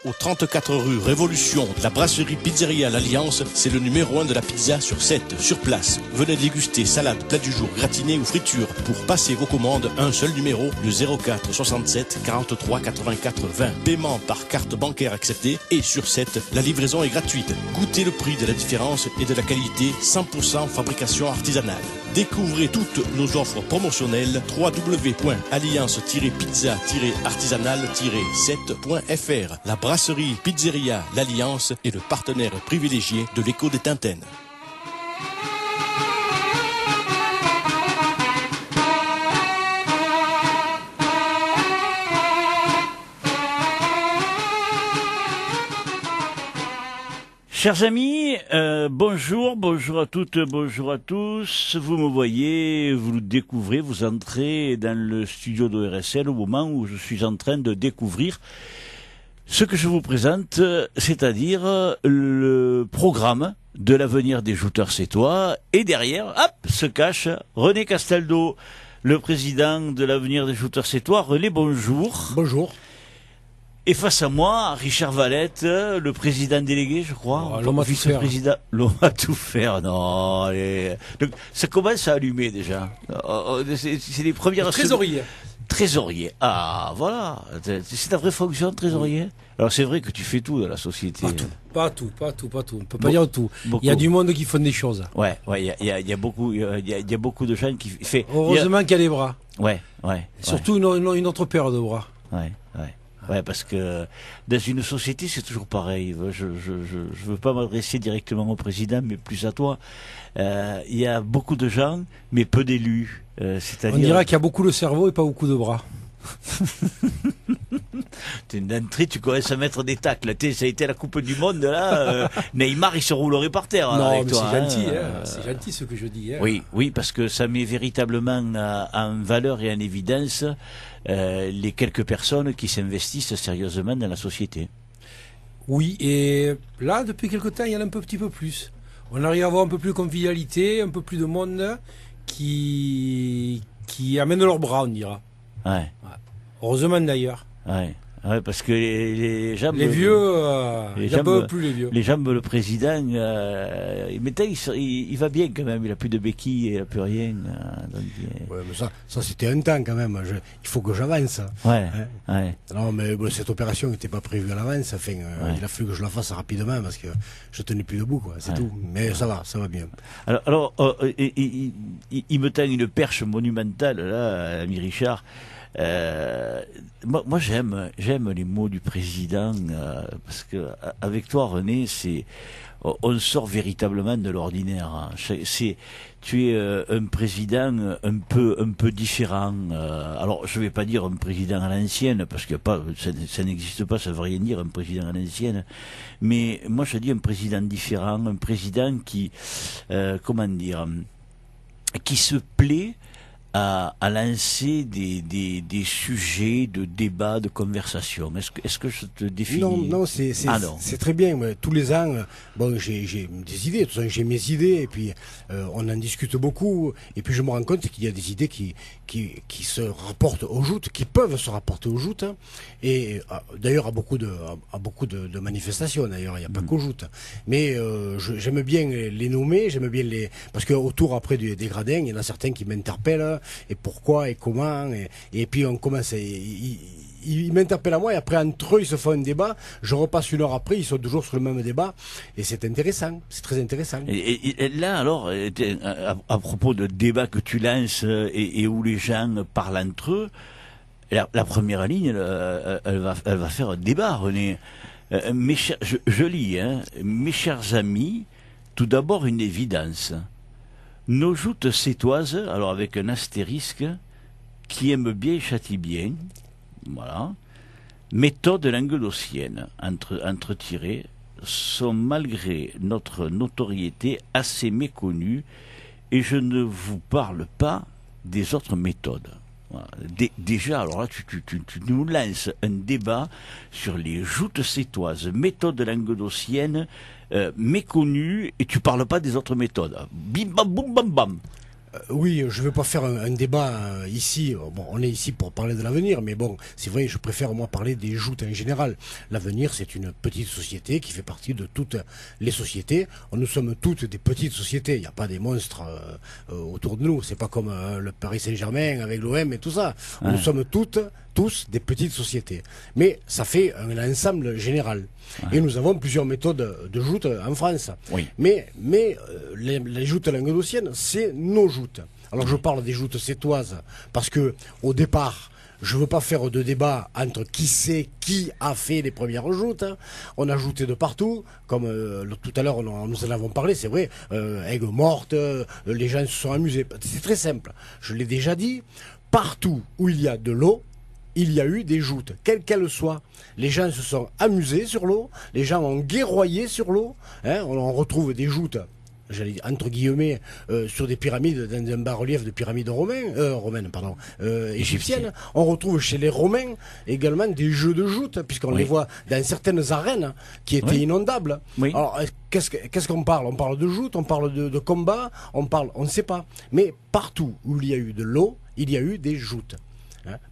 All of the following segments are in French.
Au 34 rue Révolution de la brasserie Pizzeria L'Alliance, c'est le numéro 1 de la pizza sur 7, sur place. Venez déguster salade, plat du jour, gratiné ou friture. Pour passer vos commandes, un seul numéro, le 04 67 43 84 20. Paiement par carte bancaire acceptée et sur 7, la livraison est gratuite. Goûtez le prix de la différence et de la qualité, 100% fabrication artisanale. Découvrez toutes nos offres promotionnelles www.alliance-pizza-artisanale-7.fr. La brasserie Pizzeria L'Alliance est le partenaire privilégié de l'Écho des Tintaines. Chers amis, bonjour à toutes, bonjour à tous. Vous me voyez, vous le découvrez, vous entrez dans le studio de RSL au moment où je suis en train de découvrir ce que je vous présente, c'est-à-dire le programme de l'avenir des jouteurs sétois. Et derrière, hop, se cache René Castaldo, le président de l'avenir des jouteurs sétois. René, bonjour. Bonjour. Et face à moi, Richard Valette, le président délégué, je crois. L'homme à tout faire. L'homme à tout faire, non. Allez. Donc, ça commence à allumer déjà. C'est les premières... Trésorier. Trésorier. Ah, voilà. C'est ta vraie fonction, trésorier. Alors, c'est vrai que tu fais tout dans la société. Pas tout. On peut pas dire tout. Beaucoup. Il y a du monde qui font des choses. Ouais, il y a beaucoup de gens qui fait... Heureusement qu'il y a des bras. Ouais. Surtout une autre paire de bras. Ouais, parce que dans une société, c'est toujours pareil. Je veux pas m'adresser directement au président, mais plus à toi. Il y a beaucoup de gens, mais peu d'élus. C'est-à-dire... On dira qu'il y a beaucoup de cerveau et pas beaucoup de bras. T'es une entrée, tu commences à mettre des tacles. Ça a été la Coupe du Monde, là. Neymar, il se roulerait par terre. Non, avec mais toi, c'est gentil, c'est gentil ce que je dis. Oui, parce que ça met véritablement en valeur et en évidence les quelques personnes qui s'investissent sérieusement dans la société. Oui, et là, depuis quelque temps, il y en a un petit peu plus. On arrive à avoir un peu plus de convivialité, un peu plus de monde qui amène leurs bras, on dira. Ouais. Heureusement d'ailleurs. Ouais, parce que les gens... Les vieux, il n'en peuvent plus les vieux. Les gens, le président, maintenant il va bien quand même, il n'a plus de béquilles, il n'a plus rien. Ouais, mais ça c'était un temps quand même, il faut que j'avance. Ouais. Non, mais cette opération n'était pas prévue à l'avance, enfin, il a fallu que je la fasse rapidement parce que je tenais plus debout, quoi, c'est tout. Mais ça va bien. Alors il me tend une perche monumentale, là, ami Richard. Moi j'aime les mots du président parce que avec toi René on sort véritablement de l'ordinaire. Hein. Tu es un président un peu différent. Alors je vais pas dire un président à l'ancienne parce que ça n'existe pas, ça veut rien dire un président à l'ancienne. Mais moi je dis un président différent, un président qui qui se plaît à lancer des sujets de débat, de conversation. Est-ce que je te définis? Non, c'est très bien. Tous les ans, j'ai des idées. De toute façon, j'ai mes idées et puis on en discute beaucoup. Et puis je me rends compte qu'il y a des idées qui se rapportent aux joutes, qui peuvent se rapporter aux joutes. Hein. Et d'ailleurs à beaucoup de manifestations. D'ailleurs, il n'y a pas qu'aux joutes. Mais j'aime bien les nommer. J'aime bien parce que autour après des gradins, il y en a certains qui m'interpellent. Et pourquoi et comment et puis on commence ils m'interpellent à moi et après entre eux ils se font un débat, je repasse une heure après, ils sont toujours sur le même débat et c'est intéressant, c'est très intéressant. Et là alors à propos de débat que tu lances et où les gens parlent entre eux, la première ligne elle va faire un débat, René. Je lis, hein, mes chers amis, tout d'abord une évidence. Nos joutes sétoises, alors avec un astérisque, qui aiment bien et châtie bien, voilà, méthode languedocienne, entre tirés, sont malgré notre notoriété assez méconnues, et je ne vous parle pas des autres méthodes. Voilà. Déjà, alors là, tu nous lances un débat sur les joutes sétoises, méthode languedocienne, méconnues, et tu parles pas des autres méthodes. Bim bam boum bam bam. Oui, je ne veux pas faire un débat ici. Bon, on est ici pour parler de l'avenir, mais bon, c'est vrai, je préfère moi parler des joutes en général. L'avenir, c'est une petite société qui fait partie de toutes les sociétés. Nous sommes toutes des petites sociétés. Il n'y a pas des monstres autour de nous. C'est pas comme le Paris Saint-Germain avec l'OM et tout ça. Ouais. Nous sommes tous des petites sociétés. Mais ça fait un ensemble général. Ouais. Et nous avons plusieurs méthodes de joutes en France. Oui. Mais les joutes languedociennes, c'est nos joutes. Alors je parle des joutes sétoises parce que au départ, je veux pas faire de débat entre qui a fait les premières joutes. On a jouté de partout, comme tout à l'heure nous en avons parlé, c'est vrai, Aigues mortes, les gens se sont amusés. C'est très simple, je l'ai déjà dit, partout où il y a de l'eau, il y a eu des joutes, quelles qu'elles soient. Les gens se sont amusés sur l'eau, les gens ont guerroyé sur l'eau, on retrouve des joutes, j'allais dire, entre guillemets, sur des pyramides, dans un bas-relief de pyramides égyptiennes. On retrouve chez les Romains également des jeux de joutes, puisqu'on les voit dans certaines arènes qui étaient inondables. Oui. Alors, qu'est-ce qu'on parle? On parle de joutes, on parle de combat, on ne sait pas. Mais partout où il y a eu de l'eau, il y a eu des joutes.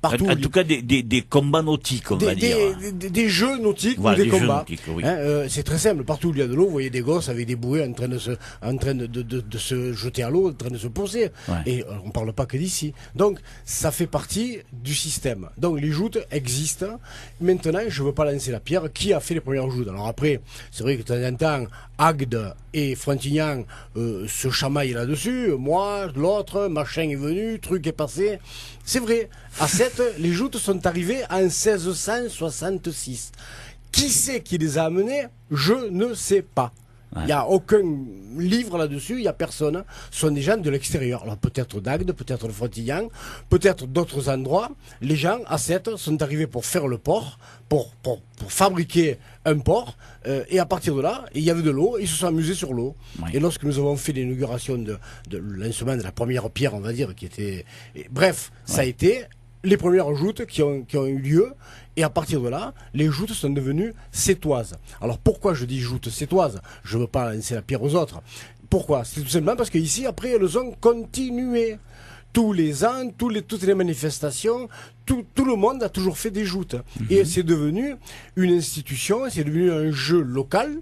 Partout en tout cas des combats nautiques, on va dire. Des jeux nautiques, voilà, ou des combats. Nautiques, oui. C'est très simple. Partout où il y a de l'eau, vous voyez des gosses avec des bouées en train de se jeter à l'eau, en train de se pousser. Ouais. Et on ne parle pas que d'ici. Donc, ça fait partie du système. Donc, les joutes existent. Maintenant, je ne veux pas lancer la pierre. Qui a fait les premières joutes? Alors après, c'est vrai que de temps en temps, Agde et Frontignan se chamaillent là-dessus. Moi, l'autre, machin est venu, truc est passé. C'est vrai. À 7, les joutes sont arrivées en 1666. Qui c'est qui les a amenées? Je ne sais pas. Il n'y a aucun livre là-dessus, il n'y a personne. Ce sont des gens de l'extérieur. Alors peut-être d'Agde, peut-être de Frontignan, peut-être d'autres endroits. Les gens, à 7, sont arrivés pour faire le port, pour fabriquer un port. Et à partir de là, il y avait de l'eau, ils se sont amusés sur l'eau. Oui. Et lorsque nous avons fait l'inauguration de lancement de la première pierre, on va dire, qui était... Bref, ça a été les premières joutes qui ont eu lieu. Et à partir de là, les joutes sont devenues sétoises. Alors pourquoi je dis joutes sétoises? Je ne veux pas lancer la pierre aux autres. Pourquoi? C'est tout simplement parce qu'ici, après, elles ont continué. Tous les ans, toutes les manifestations, tout le monde a toujours fait des joutes. Et c'est devenu une institution, c'est devenu un jeu local.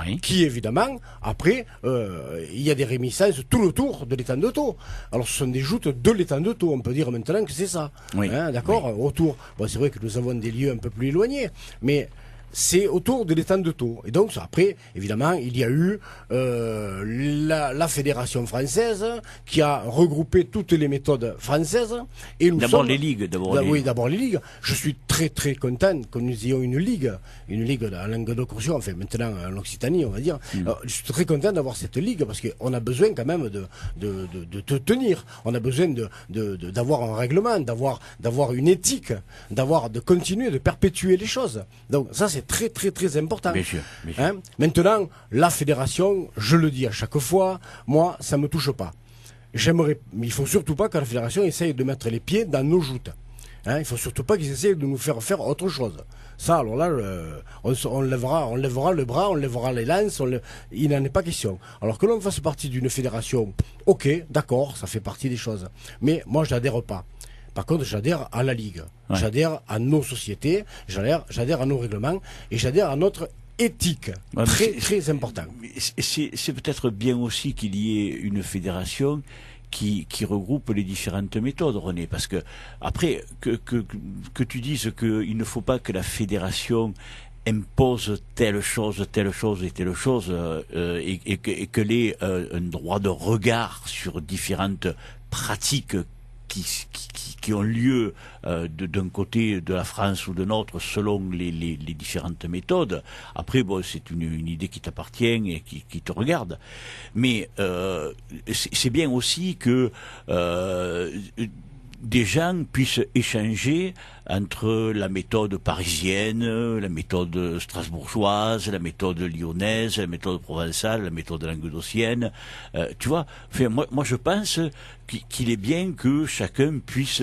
Oui. Qui évidemment, après, il y a des rémissances tout le tour de l'étang de Thau. Alors ce sont des joutes de l'étang de Thau, on peut dire maintenant que c'est ça. Oui. D'accord, oui. Autour. Bon, c'est vrai que nous avons des lieux un peu plus éloignés, mais c'est autour de l'étang de Thau. Et donc après, évidemment, il y a eu la Fédération française qui a regroupé toutes les méthodes françaises. Et d'abord les ligues. Oui, d'abord les ligues. Je suis très très content que nous ayons une ligue en Languedoc-Roussillon, enfin maintenant en Occitanie, on va dire. Alors, je suis très content d'avoir cette ligue parce qu'on a besoin quand même de tenir. On a besoin d'avoir un règlement, d'avoir une éthique, de continuer, de perpétuer les choses. Donc ça c'est très très très important. Bien sûr. Maintenant, la fédération, je le dis à chaque fois, moi, ça me touche pas. Mais il faut surtout pas que la fédération essaye de mettre les pieds dans nos joutes. Il faut surtout pas qu'ils essayent de nous faire autre chose. Ça, alors là, on lèvera le bras, on lèvera les lances, il n'en est pas question. Alors que l'on fasse partie d'une fédération, ok, d'accord, ça fait partie des choses. Mais moi, je n'adhère pas. Par contre, j'adhère à la Ligue, j'adhère à nos sociétés, j'adhère à nos règlements et j'adhère à notre éthique. Très important. C'est peut-être bien aussi qu'il y ait une fédération qui regroupe les différentes méthodes, René, parce que après que tu dises qu'il ne faut pas que la fédération impose telle chose et telle chose et qu'elle ait un droit de regard sur différentes pratiques qui ont lieu d'un côté de la France ou de l'autre selon les différentes méthodes. Après, bon, c'est une idée qui t'appartient et qui te regarde. Mais c'est bien aussi que des gens puissent échanger entre la méthode parisienne, la méthode strasbourgeoise, la méthode lyonnaise, la méthode provençale, la méthode languedocienne. Tu vois, enfin, moi je pense qu'il est bien que chacun puisse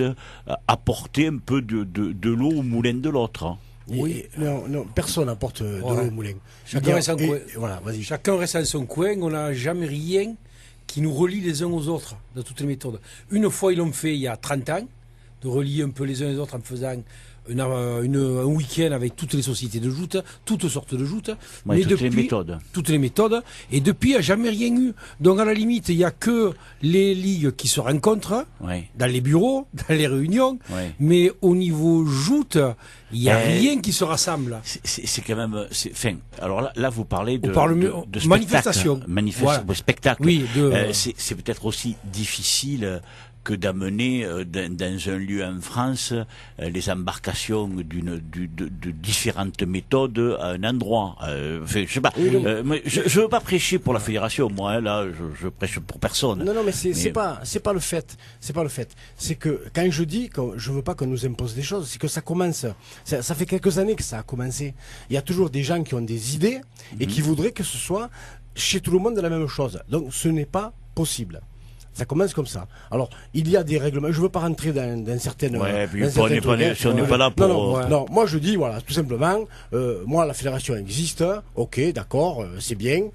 apporter un peu de l'eau au moulin de l'autre. Hein. Oui, non, personne n'apporte de l'eau au moulin. Chacun reste en son coin. Voilà, vas-y. Chacun reste en son coin, on n'a jamais rien qui nous relient les uns aux autres dans toutes les méthodes. Une fois, ils l'ont fait il y a 30 ans, de relier un peu les uns les autres en faisant un week-end avec toutes les sociétés de joutes, toutes sortes de joutes. Ouais, mais toutes depuis, les méthodes. Toutes les méthodes. Et depuis, il n'y a jamais rien eu. Donc, à la limite, il n'y a que les ligues qui se rencontrent dans les bureaux, dans les réunions. Mais au niveau joute, il n'y a rien qui se rassemble. C'est quand même... Fin, alors là, vous parlez de manifestation. De spectacle. Oui, c'est peut-être aussi difficile que d'amener dans un lieu en France les embarcations de différentes méthodes à un endroit. Je sais pas. Mais je veux pas prêcher pour la fédération, moi. Hein, là, je prêche pour personne. Non, mais c'est pas le fait. C'est pas le fait. C'est que quand je dis que je veux pas qu'on nous impose des choses, c'est que ça commence. Ça fait quelques années que ça a commencé. Il y a toujours des gens qui ont des idées et qui voudraient que ce soit chez tout le monde la même chose. Donc, ce n'est pas possible. Ça commence comme ça. Alors, il y a des règlements. Je ne veux pas rentrer dans certaines... si on n'est pas là pour... Non, moi je dis, voilà, tout simplement, moi la fédération existe, ok, d'accord, c'est bien,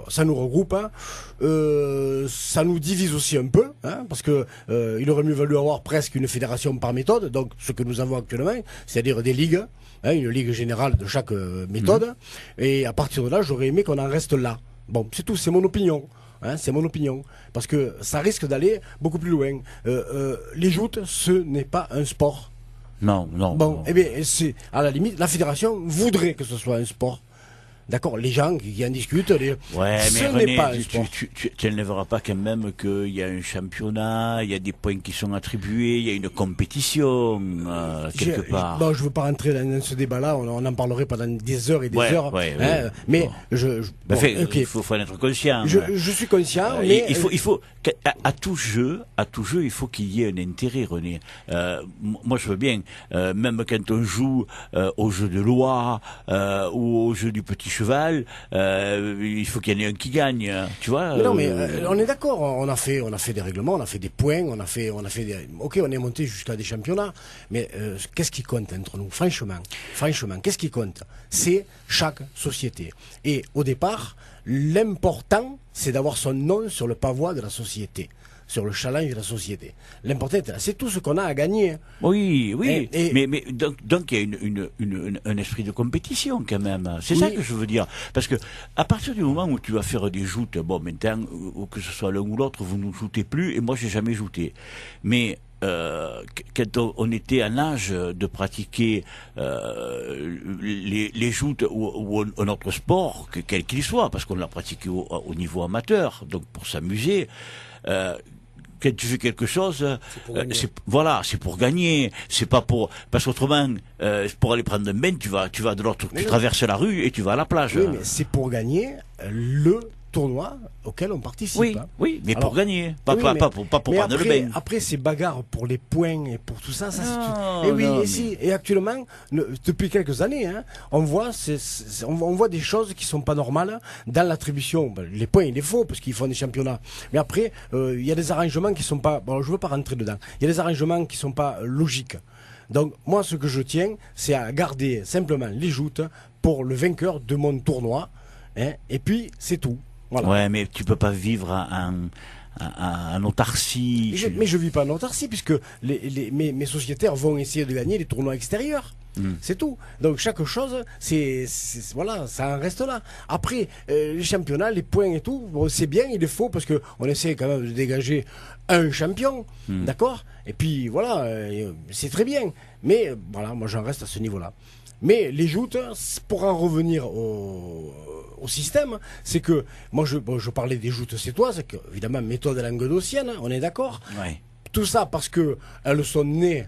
ça nous regroupe, ça nous divise aussi un peu, parce que il aurait mieux valu avoir presque une fédération par méthode, donc ce que nous avons actuellement, c'est-à-dire des ligues, une ligue générale de chaque méthode, et à partir de là, j'aurais aimé qu'on en reste là. Bon, c'est tout, c'est mon opinion. C'est mon opinion, parce que ça risque d'aller beaucoup plus loin. Les joutes, ce n'est pas un sport. Non. Bon, eh bien, c'est à la limite, la fédération voudrait que ce soit un sport. D'accord, les gens qui en discutent, ce n'est pas un sport. Tu n'enlèveras pas quand même qu'il y a un championnat, il y a des points qui sont attribués, il y a une compétition, quelque part. Bon, je ne veux pas rentrer dans ce débat-là, on en parlerait pendant des heures et des heures. Mais il faut en être conscient. Je suis conscient, mais... Il faut à tout jeu, il faut qu'il y ait un intérêt, René. Moi, je veux bien, même quand on joue au jeu de loi ou au jeu du petit cheval, il faut qu'il y en ait un qui gagne, tu vois. Mais non, mais on est d'accord. On a fait des règlements, on a fait des points, on a fait des. Ok, on est monté jusqu'à des championnats. Mais qu'est-ce qui compte entre nous, franchement, qu'est-ce qui compte? C'est chaque société. Et au départ, l'important, c'est d'avoir son nom sur le pavois de la société, sur le challenge de la société. L'important, c'est tout ce qu'on a à gagner. Oui. Mais donc il y a un esprit de compétition quand même. C'est ça que je veux dire. Parce que à partir du moment où tu vas faire des joutes, bon, maintenant, que ce soit l'un ou l'autre, vous ne joutez plus, et moi, j'ai jamais jouté. Mais quand on était en âge de pratiquer les joutes ou un autre sport, quel qu'il soit, parce qu'on l'a pratiqué au niveau amateur, donc pour s'amuser, quand tu fais quelque chose, c'est pour gagner, c'est pas pour, parce qu'autrement, pour aller prendre un bain, tu vas de l'autre, tu traverses la rue et tu vas à la plage. Oui, mais c'est pour gagner le tournoi auquel on participe. Oui, mais alors, pour gagner, pas pour prendre le bain. Après, ces bagarres pour les points et pour tout ça, et actuellement, depuis quelques années, on voit des choses qui sont pas normales dans l'attribution. Les points, il est faux parce qu'ils font des championnats. Mais après, il y a des arrangements qui sont pas. Bon, je veux pas rentrer dedans. Il y a des arrangements qui sont pas logiques. Donc, moi, ce que je tiens, c'est à garder simplement les joutes pour le vainqueur de mon tournoi. Et puis, c'est tout. Voilà. Ouais, mais tu peux pas vivre en autarcie. Mais je vis pas en autarcie puisque mes sociétaires vont essayer de gagner les tournois extérieurs. C'est tout. Donc chaque chose, voilà, ça en reste là. Après, les championnats, les points et tout, bon, c'est bien, il est faux parce que on essaie quand même de dégager un champion, d'accord. Et puis voilà, c'est très bien. Mais voilà, moi j'en reste à ce niveau-là. Mais les joutes, pour en revenir au système, c'est que, moi je parlais des joutes sétoises, c'est que, évidemment, méthode languedocienne, on est d'accord. Ouais. Tout ça parce que elles sont nées,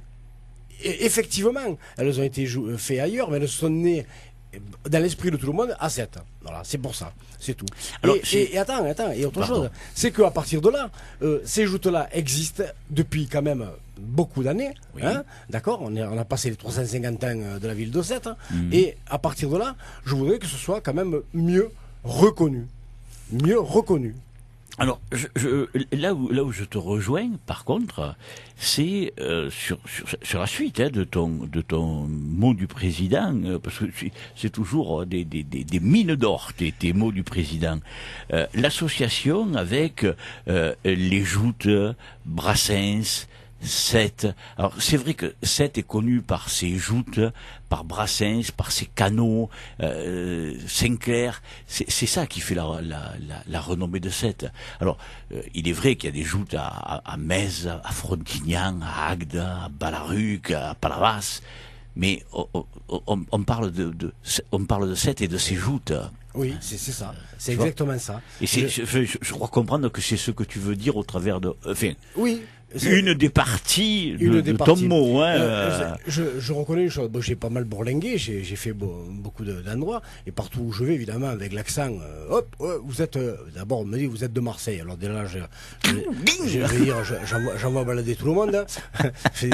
effectivement, elles ont été faites ailleurs, mais elles sont nées dans l'esprit de tout le monde à 7. Voilà, c'est pour ça, c'est tout. Alors, et attends, et autre chose, c'est qu'à partir de là, ces joutes-là existent depuis quand même beaucoup d'années, d'accord, on a passé les 350 ans de la ville de Sète, et à partir de là, je voudrais que ce soit quand même mieux reconnu. Alors, là où je te rejoins, par contre, c'est sur la suite de ton mot du président, parce que c'est toujours des mines d'or, tes mots du président. L'association avec les joutes, Brassens, Sète. Alors c'est vrai que Sète est connu par ses joutes, par Brassens, par ses canaux, Sinclair. C'est ça qui fait la renommée de Sète. Alors il est vrai qu'il y a des joutes à Metz, à Frontignan, à Agde, à Balaruc, à Palavas, mais on parle de Sète et de ses joutes. Oui, c'est ça. C'est exactement ça. Et je crois comprendre que c'est ce que tu veux dire au travers de... Enfin, oui. Une des parties de ton mot. Hein, je reconnais une chose. Bon, j'ai pas mal bourlingué, j'ai fait beaucoup d'endroits, et partout où je vais, évidemment, avec l'accent, vous êtes... D'abord, on me dit, vous êtes de Marseille. Alors dès là, j'envoie balader tout le monde. Hein.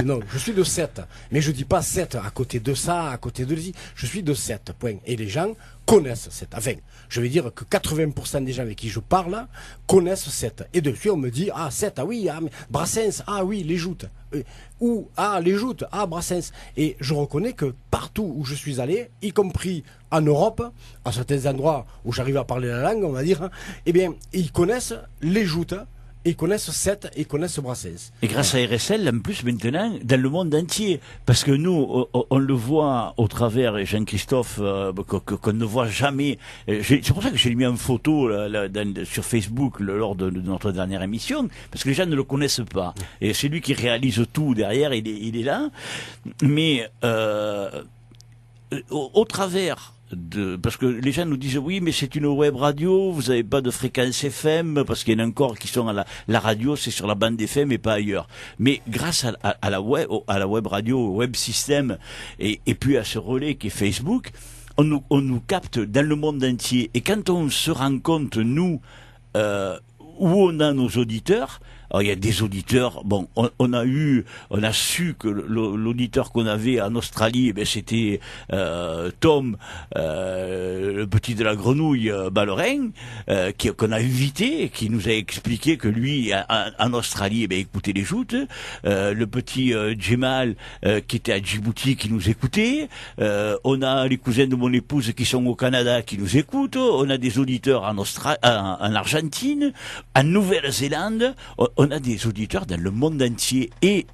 Non, je suis de Sète. Mais je dis pas Sète à côté de ça, à côté de l'ici. Je suis de Sète, point. Et les gens connaissent Sète. Enfin, je vais dire que 80% des gens avec qui je parle connaissent Sète. Et depuis, on me dit, ah, Sète, ah oui, mais Brassens, ah oui, les joutes. Ou, ah, les joutes, ah, Brassens. Et je reconnais que partout où je suis allé, y compris en Europe, à certains endroits où j'arrive à parler la langue, on va dire, eh bien, ils connaissent les joutes. Ils connaissent Sète et ils connaissent Brassens. Et grâce à RSL, en plus maintenant, dans le monde entier. Parce que nous, on le voit au travers, et Jean-Christophe, qu'on ne voit jamais. C'est pour ça que j'ai mis en photo sur Facebook lors de notre dernière émission, parce que les gens ne le connaissent pas. Et c'est lui qui réalise tout derrière, il est là. Mais au travers... parce que les gens nous disent oui, mais c'est une web radio, vous n'avez pas de fréquence FM, parce qu'il y en a encore qui sont à la radio, c'est sur la bande FM et pas ailleurs. Mais grâce à la web radio, au web système, et puis à ce relais qui est Facebook, on nous capte dans le monde entier. Et quand on se rend compte, nous, où on a nos auditeurs, alors il y a des auditeurs, bon, on a su que l'auditeur qu'on avait en Australie, eh ben c'était Tom, le petit de la grenouille Ballerin, qu'on a invité, qui nous a expliqué que lui, en Australie, eh ben écoutait les joutes, le petit Djemal, qui était à Djibouti, qui nous écoutait, on a les cousins de mon épouse qui sont au Canada, qui nous écoutent, on a des auditeurs en Argentine, en Nouvelle-Zélande, on a des auditeurs dans le monde entier. Et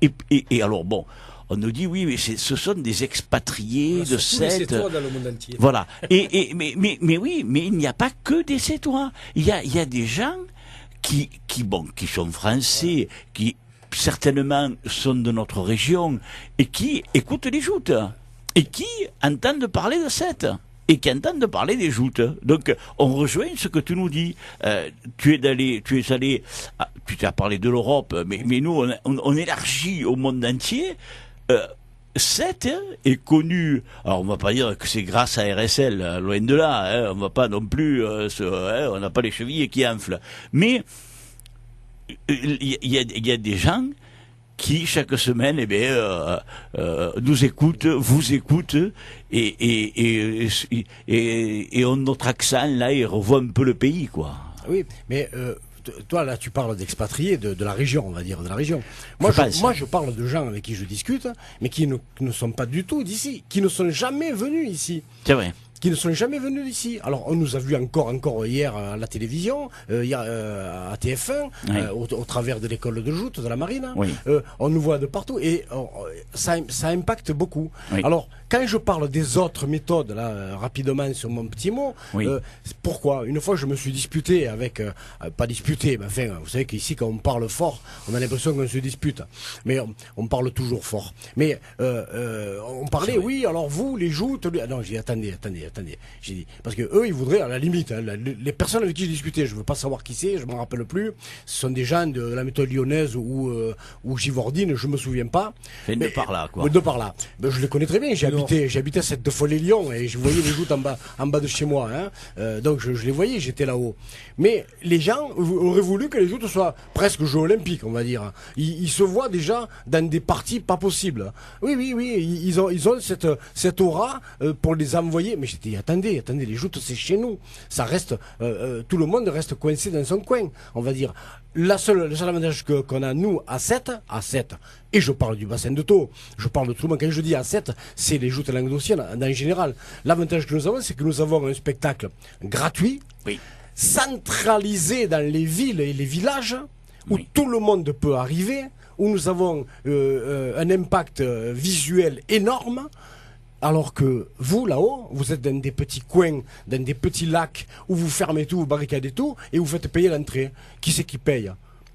alors bon, on nous dit oui, mais ce sont des expatriés de Sète. Dans le monde entier. Voilà. Mais oui, mais il n'y a pas que des Sétois. Il y a des gens qui sont français, qui certainement sont de notre région et qui écoutent les joutes et qui entendent parler de Sète. Et qui entendent parler des joutes. Donc, on rejoint ce que tu nous dis. Tu t'as parlé de l'Europe, mais nous, on élargit au monde entier. Sète est connu. Alors, on va pas dire que c'est grâce à RSL, loin de là. On va pas non plus, on n'a pas les chevilles qui enflent. Mais il y a des gens qui chaque semaine nous écoutent, vous écoutent et on notre accent là, il revoit un peu le pays, quoi. Oui, mais toi là tu parles d'expatriés de la région, on va dire, de la région. Moi je parle de gens avec qui je discute, mais qui ne sont pas du tout d'ici, qui ne sont jamais venus ici. C'est vrai. Qui ne sont jamais venus d'ici. Alors on nous a vu encore hier à la télévision, hier à TF1, oui. Au travers de l'école de joute de la marine. Oui. On nous voit de partout et ça impacte beaucoup. Oui. Alors quand je parle des autres méthodes là rapidement sur mon petit mot, oui. Pourquoi une fois je me suis disputé avec pas disputé, mais enfin vous savez qu'ici quand on parle fort, on a l'impression qu'on se dispute, mais on parle toujours fort. Mais on parlait oui alors vous les joutes, non j'ai dit attendez. J'ai dit, parce que eux, ils voudraient, à la limite, hein, les personnes avec qui j'ai discuté, je veux pas savoir qui c'est, je m'en rappelle plus, ce sont des gens de la méthode lyonnaise ou Givordine, je me souviens pas. Mais de par là, quoi. De par là. Ben, je les connais très bien, j'ai habité à cette de Follet-Lyon et je voyais les joutes en bas de chez moi, hein. Donc je les voyais, j'étais là-haut. Mais les gens auraient voulu que les joutes soient presque jeux olympiques, on va dire. Ils se voient déjà dans des parties pas possibles. Oui, ils ont cette aura pour les envoyer, mais j'ai dit, attendez, les joutes, c'est chez nous. Ça reste, tout le monde reste coincé dans son coin, on va dire. Le seul avantage qu'on a, nous, à 7, et je parle du bassin de Thau, je parle de tout le monde, quand je dis à 7, c'est les joutes languedociennes en général. L'avantage que nous avons, c'est que nous avons un spectacle gratuit, centralisé dans les villes et les villages, où tout le monde peut arriver, où nous avons un impact visuel énorme, alors que vous, là-haut, vous êtes dans des petits coins, dans des petits lacs, où vous fermez tout, vous barricadez tout, et vous faites payer l'entrée. Qui c'est qui paye?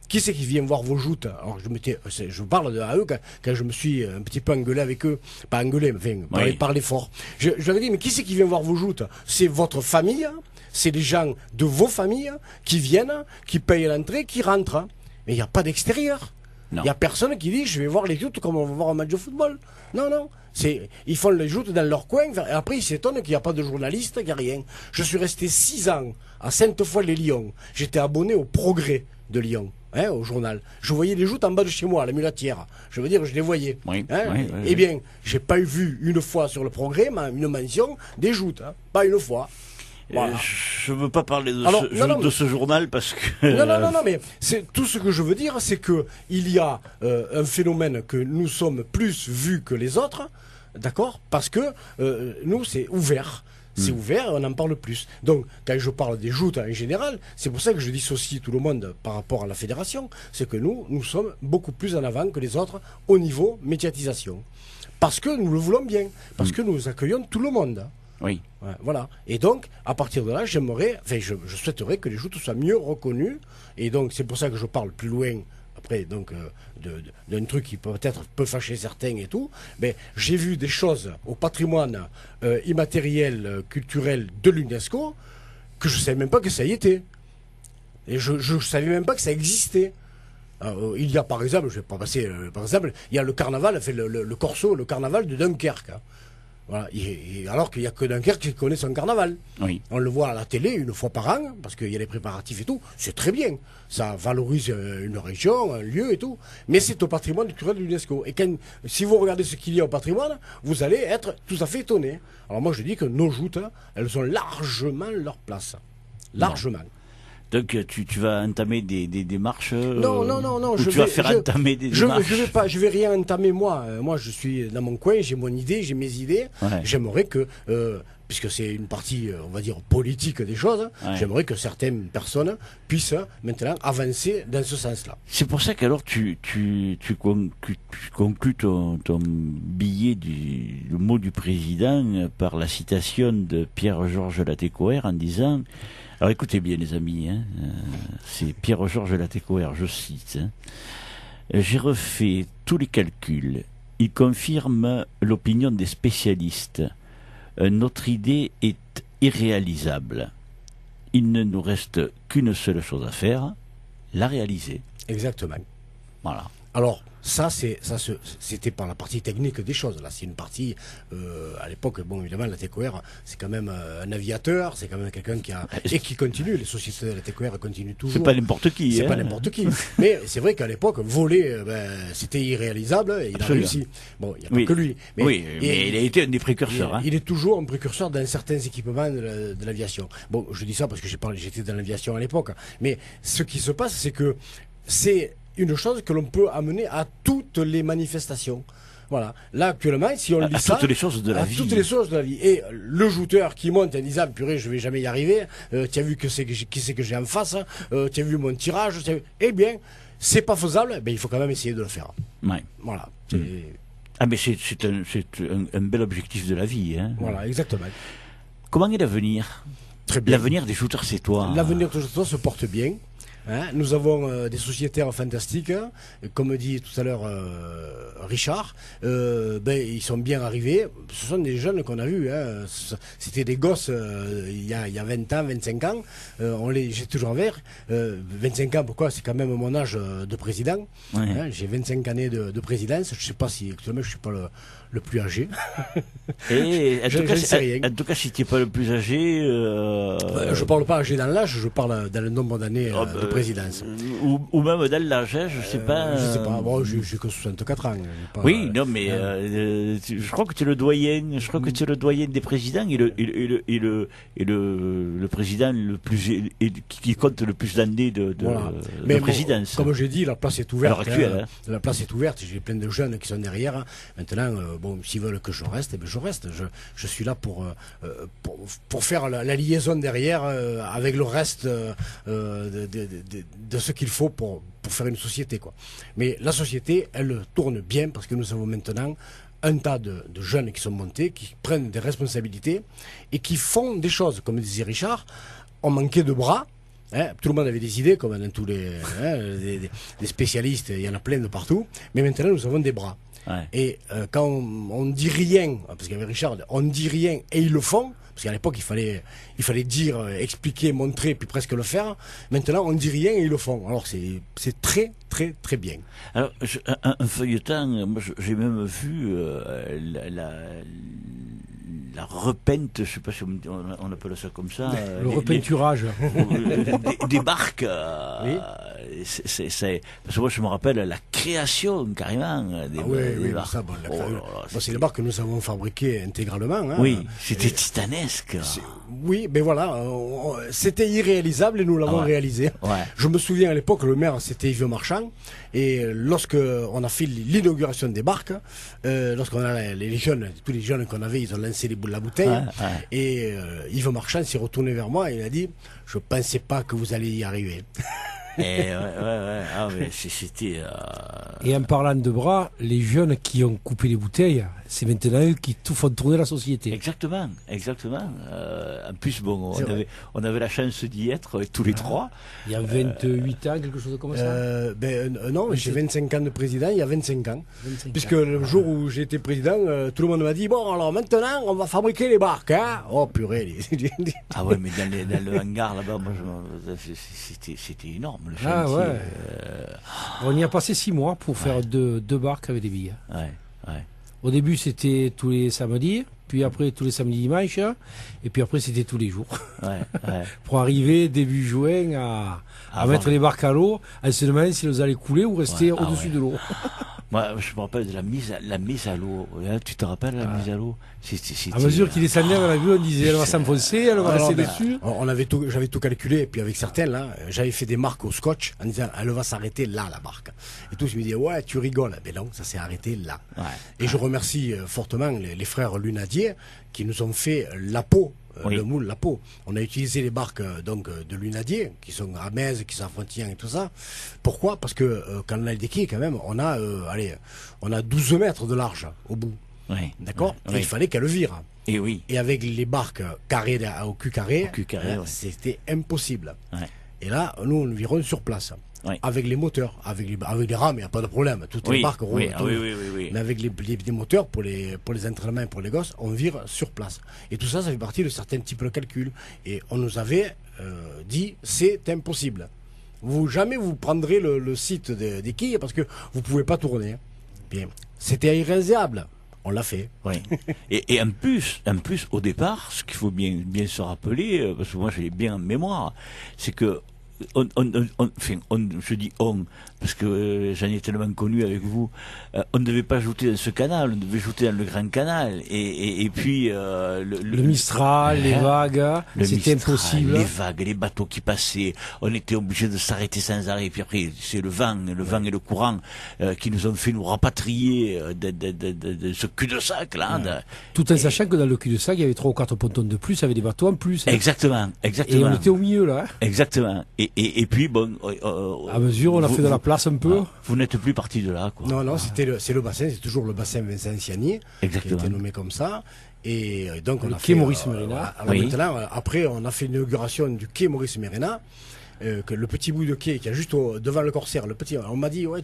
Qui c'est qui vient voir vos joutes? Alors je parle à eux quand je me suis un petit peu engueulé avec eux, pas engueulé, mais parler fort. Je leur ai dit, mais qui c'est qui vient voir vos joutes? C'est votre famille, c'est les gens de vos familles qui viennent, qui payent l'entrée, qui rentrent. Mais il n'y a pas d'extérieur. Il n'y a personne qui dit, je vais voir les joutes comme on va voir un match de football. Non. Ils font les joutes dans leur coin, et après ils s'étonnent qu'il n'y a pas de journaliste, qu'il n'y a rien. Je suis resté 6 ans à Sainte-Foy-les-Lyons. J'étais abonné au Progrès de Lyon, au journal. Je voyais les joutes en bas de chez moi, à la Mulatière. Je veux dire, je les voyais. Eh bien, j'ai pas vu une fois sur le Progrès une mention des joutes. Pas une fois. Voilà. Je veux pas parler de ce journal parce que... Non, mais tout ce que je veux dire, c'est que il y a un phénomène que nous sommes plus vus que les autres, d'accord? Parce que nous, c'est ouvert. C'est ouvert et on en parle plus. Donc, quand je parle des joutes en général, c'est pour ça que je dissocie tout le monde par rapport à la fédération, c'est que nous sommes beaucoup plus en avant que les autres au niveau médiatisation. Parce que nous le voulons bien, parce que nous accueillons tout le monde. Oui. Ouais, voilà. Et donc, à partir de là, je souhaiterais que les joutes soient mieux reconnues. Et donc, c'est pour ça que je parle plus loin, après, donc, d'un truc qui peut-être peut fâcher certains et tout. Mais j'ai vu des choses au patrimoine immatériel, culturel de l'UNESCO, que je ne savais même pas que ça y était. Et je ne savais même pas que ça existait. Il y a, par exemple, je vais pas passer, par exemple, il y a le carnaval, le corso, le carnaval de Dunkerque. Voilà. Alors qu'il n'y a que Dunkerque qui connaît son carnaval. Oui. On le voit à la télé une fois par an, parce qu'il y a les préparatifs et tout. C'est très bien. Ça valorise une région, un lieu et tout. Mais c'est au patrimoine culturel de l'UNESCO. Et si vous regardez ce qu'il y a au patrimoine, vous allez être tout à fait étonné. Alors moi je dis que nos joutes, elles ont largement leur place. Largement. Non. Donc tu vas entamer des démarches Non. Tu vas faire entamer des démarches. Je vais rien entamer moi. Moi je suis dans mon coin, j'ai mon idée, j'ai mes idées. Ouais. J'aimerais que, puisque c'est une partie, on va dire, politique des choses, j'aimerais que certaines personnes puissent maintenant avancer dans ce sens-là. C'est pour ça qu'alors tu conclus ton billet le mot du président par la citation de Pierre-Georges Latécoère en disant... Alors écoutez bien les amis, c'est Pierre-Georges Latécoère, je cite. J'ai refait tous les calculs. Il confirme l'opinion des spécialistes. Notre idée est irréalisable. Il ne nous reste qu'une seule chose à faire, la réaliser. Exactement. Voilà. Alors, c'était par la partie technique des choses. Là, c'est une partie, à l'époque, bon, évidemment, Latécoère, c'est quand même un aviateur, c'est quand même quelqu'un qui continue. Les sociétés de Latécoère continuent toujours. C'est pas n'importe qui. C'est pas n'importe qui. Mais c'est vrai qu'à l'époque, voler, c'était irréalisable, et il a réussi. Bon, il n'y a pas que lui. Mais il a été un des précurseurs. Il est toujours un précurseur dans certains équipements de l'aviation. Bon, je dis ça parce que j'étais dans l'aviation à l'époque. Mais ce qui se passe, c'est que c'est une chose que l'on peut amener à toutes les manifestations. Voilà. Là, actuellement, si on lit ça... À toutes les choses de la vie. Toutes les choses de la vie. Et le jouteur qui monte en disant, purée, je vais jamais y arriver, tu as vu qui c'est que j'ai en face, tu as vu mon tirage, eh bien, c'est pas faisable, ben, il faut quand même essayer de le faire. Ouais. Voilà. Ah, mais c'est un bel objectif de la vie. Hein. Voilà, exactement. Comment est l'avenir? Très bien. L'avenir des shooters, c'est toi. L'avenir des shooters se porte bien. Nous avons des sociétaires fantastiques, comme dit tout à l'heure Richard, ils sont bien arrivés. Ce sont des jeunes qu'on a vus, c'était des gosses il y a 20 ans, 25 ans, j'ai toujours vert. 25 ans, pourquoi? C'est quand même mon âge de président. J'ai 25 années de présidence. Je ne sais pas si actuellement je ne suis pas le plus âgé. Et en tout cas, si tu n'es pas le plus âgé... je parle pas âgé dans l'âge, je parle dans le nombre d'années de présidence. Ou même dans l'âge, je sais pas. Je sais pas, bon, j'ai que 64 ans. Pas, oui, non, mais je crois que tu es le doyen, tu es le doyen des présidents et le président le plus qui compte le plus d'années de présidence. Comme j'ai dit, la place est ouverte. Actuelle, la place est ouverte. J'ai plein de jeunes qui sont derrière. Maintenant, bon, s'ils veulent que je reste, eh bien je reste. Je suis là pour faire la liaison derrière avec le reste de ce qu'il faut pour faire une société, quoi. Mais la société, elle tourne bien parce que nous avons maintenant un tas de jeunes qui sont montés, qui prennent des responsabilités et qui font des choses. Comme disait Richard, on manquait de bras. Tout le monde avait des idées, comme dans tous les des spécialistes, il y en a plein de partout. Mais maintenant, nous avons des bras. Ouais. Et quand on dit rien, parce qu'avec Richard, on dit rien et ils le font, parce qu'à l'époque il fallait dire, expliquer, montrer, puis presque le faire. Maintenant on dit rien et ils le font. Alors c'est très très très bien. Alors un feuilleton, moi j'ai même vu la repente, je sais pas si on appelle ça comme ça. Le repeinturage. Des barques. Oui. Parce que moi je me rappelle la création carrément des barques. Ça, c'est les barques que nous avons fabriquées intégralement. Hein. Oui, c'était titanesque. Oui, mais voilà, c'était irréalisable et nous l'avons réalisé. Ouais. Je me souviens à l'époque, le maire c'était Yves Marchand, et lorsque on a fait l'inauguration des barques, lorsqu'on a les jeunes, tous les jeunes qu'on avait, ils ont lancé la bouteille, et Yves Marchand s'est retourné vers moi et il a dit: je pensais pas que vous alliez y arriver. Ah, mais c'était. Et en parlant de bras, les jeunes qui ont coupé les bouteilles, c'est maintenant eux qui tout font tourner la société. Exactement. En plus, bon, on avait la chance d'y être tous les trois. Il y a 28 ans, quelque chose comme ça. Non, j'ai 25 ans de président, il y a 25 ans. Puisque le jour où j'ai été président, tout le monde m'a dit: bon, alors maintenant, on va fabriquer les barques, hein. Oh purée. Ah ouais, mais dans le hangar là-bas, moi, c'était énorme. Le chantier, ouais. On y a passé 6 mois pour faire deux barques avec des billes. Ouais. Au début, c'était tous les samedis, puis après tous les samedis dimanches, et puis après c'était tous les jours. Pour arriver début juin à mettre les barques à l'eau, à se demander si elles allaient couler ou rester au-dessus de l'eau. Moi, je me rappelle de la mise à l'eau. Tu te rappelles la mise à l'eau? À mesure qu'il descendait dans la vue, on disait: elle va s'enfoncer, elle va rester dessus. J'avais tout calculé, et puis avec certains, là, j'avais fait des marques au scotch en disant: elle va s'arrêter là, la barque. Et tous me disaient: ouais, tu rigoles. Mais non, ça s'est arrêté là. Et je remercie fortement les frères Lunadier qui nous ont fait la peau. Le moule, la peau. On a utilisé les barques de Lunadier, qui sont à Metz, qui sont à Frontignan et tout ça. Pourquoi? Parce que quand on a des quais, quand même, on a 12 mètres de large au bout. D'accord. Et il fallait qu'elle vire. Et avec les barques carrées au cul carré, c'était impossible. Et là, nous virons sur place. Avec les moteurs, avec les rames, il n'y a pas de problème. Toutes les barques roulent. Mais avec les moteurs, pour les entraînements et pour les gosses, on vire sur place. Et tout ça, ça fait partie de certains types de calculs. Et on nous avait dit: c'est impossible. Jamais vous prendrez le site des quilles parce que vous ne pouvez pas tourner. Bien, c'était irréalisable. On l'a fait. Et en plus, au départ, ce qu'il faut bien se rappeler, parce que moi j'ai bien en mémoire, c'est que je dis on, parce que j'en ai tellement connu avec vous, on ne devait pas ajouter dans ce canal, on devait ajouter dans le grand canal, et puis le Mistral, les vagues, c'était impossible. Les vagues, les bateaux qui passaient, on était obligé de s'arrêter sans arrêt, et puis après c'est le vent et le courant qui nous ont fait nous rapatrier de ce cul-de-sac là. Tout en sachant que dans le cul-de-sac il y avait 3 ou 4 pontons de plus, avec des bateaux en plus. Exactement. Et on était au milieu là. Exactement. Et puis bon, à mesure on a fait de la place un peu. Vous n'êtes plus parti de là, quoi. Non, c'est le bassin, c'est toujours le bassin Vincent-Sianier qui a été nommé comme ça. Et donc on a fait Maurice Mérina. Maintenant, après on a fait l'inauguration du quai Maurice Mérina. Que le petit bout de quai qui est juste devant le Corsaire, le petit, on m'a dit: ouais,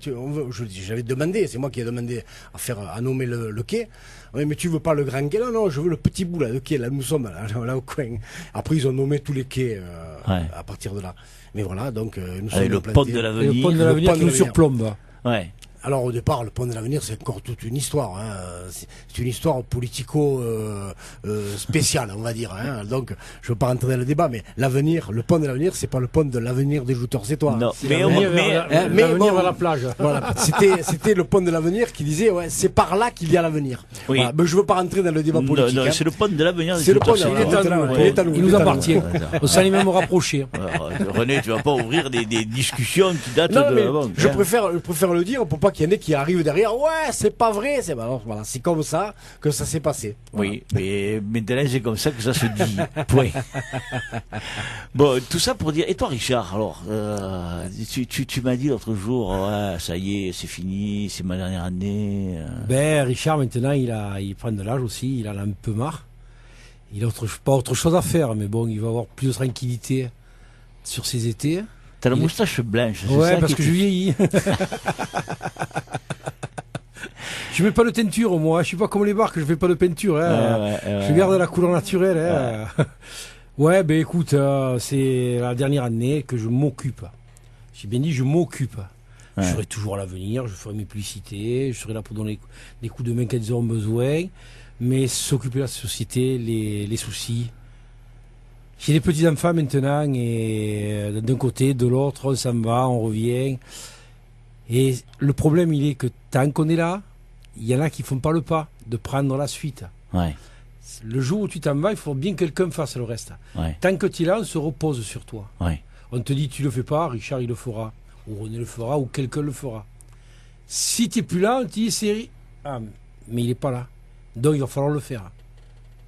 j'avais demandé, c'est moi qui ai demandé à nommer le quai. Ouais, mais tu veux pas le grand quai? Non, je veux le petit bout là, le quai, là nous sommes là au coin. Après ils ont nommé tous les quais à partir de là. Mais voilà, donc nous sommes le pont de l'avenir. Le pont de l'avenir qui nous surplombe. Alors au départ, le pont de l'avenir, c'est encore toute une histoire. Hein. C'est une histoire politico-spéciale, on va dire. Hein. Donc, je ne veux pas rentrer dans le débat, mais l'avenir, le pont de l'avenir, c'est pas le pont de l'avenir des jouteurs sétois. Non, mais l'avenir vers la plage. Voilà, c'était le pont de l'avenir qui disait, ouais, c'est par là qu'il y a l'avenir. Oui. Voilà. Mais je ne veux pas rentrer dans le débat politique. Non, hein. c'est le pont de l'avenir. C'est le pont de l'avenir. Il nous appartient. On s'en est même rapproché. René, tu vas pas ouvrir des discussions qui datent non, mais avant. Je préfère le dire pour pas qu'il y en ait qui arrivent derrière. Ouais, c'est pas vrai. Voilà, c'est comme ça que ça s'est passé. Voilà. Oui, mais maintenant c'est comme ça que ça se dit. Point. Bon, tout ça pour dire. Et toi, Richard, alors, tu m'as dit l'autre jour, ouais, ça y est, c'est fini, c'est ma dernière année. Ben, Richard, maintenant, il prend de l'âge aussi, il en a un peu marre. Il a pas autre chose à faire, mais bon, il va avoir plus de tranquillité sur ses étés. T'as la moustache blanche, c'est ouais, ça parce que je vieillis. Je mets pas de teinture, moi. Je suis pas comme les barques, je fais pas de peinture. Hein. Je garde la couleur naturelle. Hein. Ouais, ben écoute, c'est la dernière année que je m'occupe. J'ai bien dit, je m'occupe. Ouais. Je serai toujours à l'avenir, je ferai mes publicités, je serai là pour donner des coups de main quand ils auront besoin. Mais s'occuper de la société, les soucis. J'ai des petits-enfants maintenant, et d'un côté, de l'autre, on s'en va, on revient. Et le problème, il est que tant qu'on est là, il y en a qui font pas le pas de prendre la suite. Ouais. Le jour où tu t'en vas, il faut bien que quelqu'un fasse le reste. Ouais. Tant que tu es là, on se repose sur toi. Ouais. On te dit, tu le fais pas, Richard, il le fera. Ou René le fera, ou quelqu'un le fera. Si tu n'es plus là, on te dit, c'est... Ah, mais il n'est pas là. Donc, il va falloir le faire.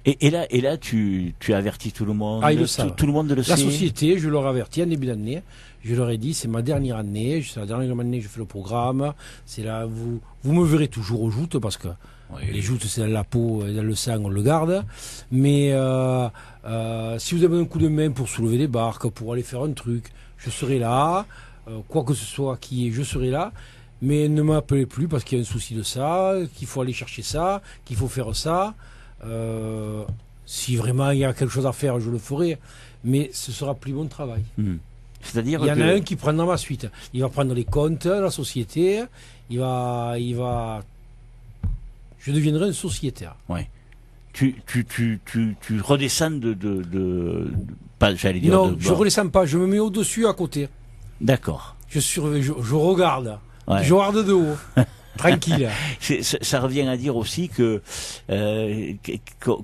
Et là, tu avertis tout le monde. Ah, ils le savent. Tout le monde le sait. La société, je leur avertis en début d'année. Je leur ai dit, c'est ma dernière année. C'est la dernière année que je fais le programme. C'est là, vous me verrez toujours aux joutes, parce que les joutes, c'est dans la peau, dans le sang, on le garde. Mais si vous avez un coup de main pour soulever des barques, pour aller faire un truc, je serai là. Quoi que ce soit qui est, je serai là. Mais ne m'appelez plus parce qu'il y a un souci de ça, qu'il faut aller chercher ça, qu'il faut faire ça. Si vraiment il y a quelque chose à faire, je le ferai. Mais ce sera plus mon travail. C'est-à-dire il y en a un qui prendra ma suite. Il va prendre les comptes de la société. Il va. Je deviendrai un sociétaire. Ouais. Tu redescends pas, j'allais dire. Non, je redescends pas. Je me mets au-dessus, à côté. D'accord. Je regarde. Ouais. Je regarde de haut. Tranquille. Ça revient à dire aussi que,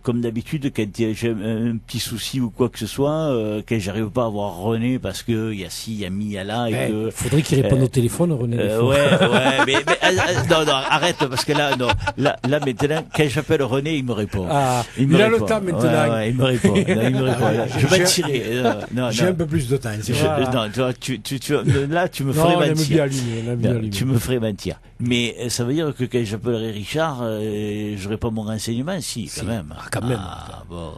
comme d'habitude, quand j'ai un petit souci ou quoi que ce soit, que j'arrive pas à voir René parce que il y a ci, il y a mi, il y a là, et que faudrait qu'il réponde au téléphone, René. mais non, arrête, parce que là maintenant, quand j'appelle René, il me répond. Ah, il a le temps maintenant. Ouais, il me répond. Je vais tirer. J'ai un peu plus de temps. Non, là, tu me ferais mentir. Tu me ferais mentir. Mais ça veut dire que quand j'appellerai Richard, j'aurai pas mon renseignement, si, quand même. Ah, quand même. Ah, bon,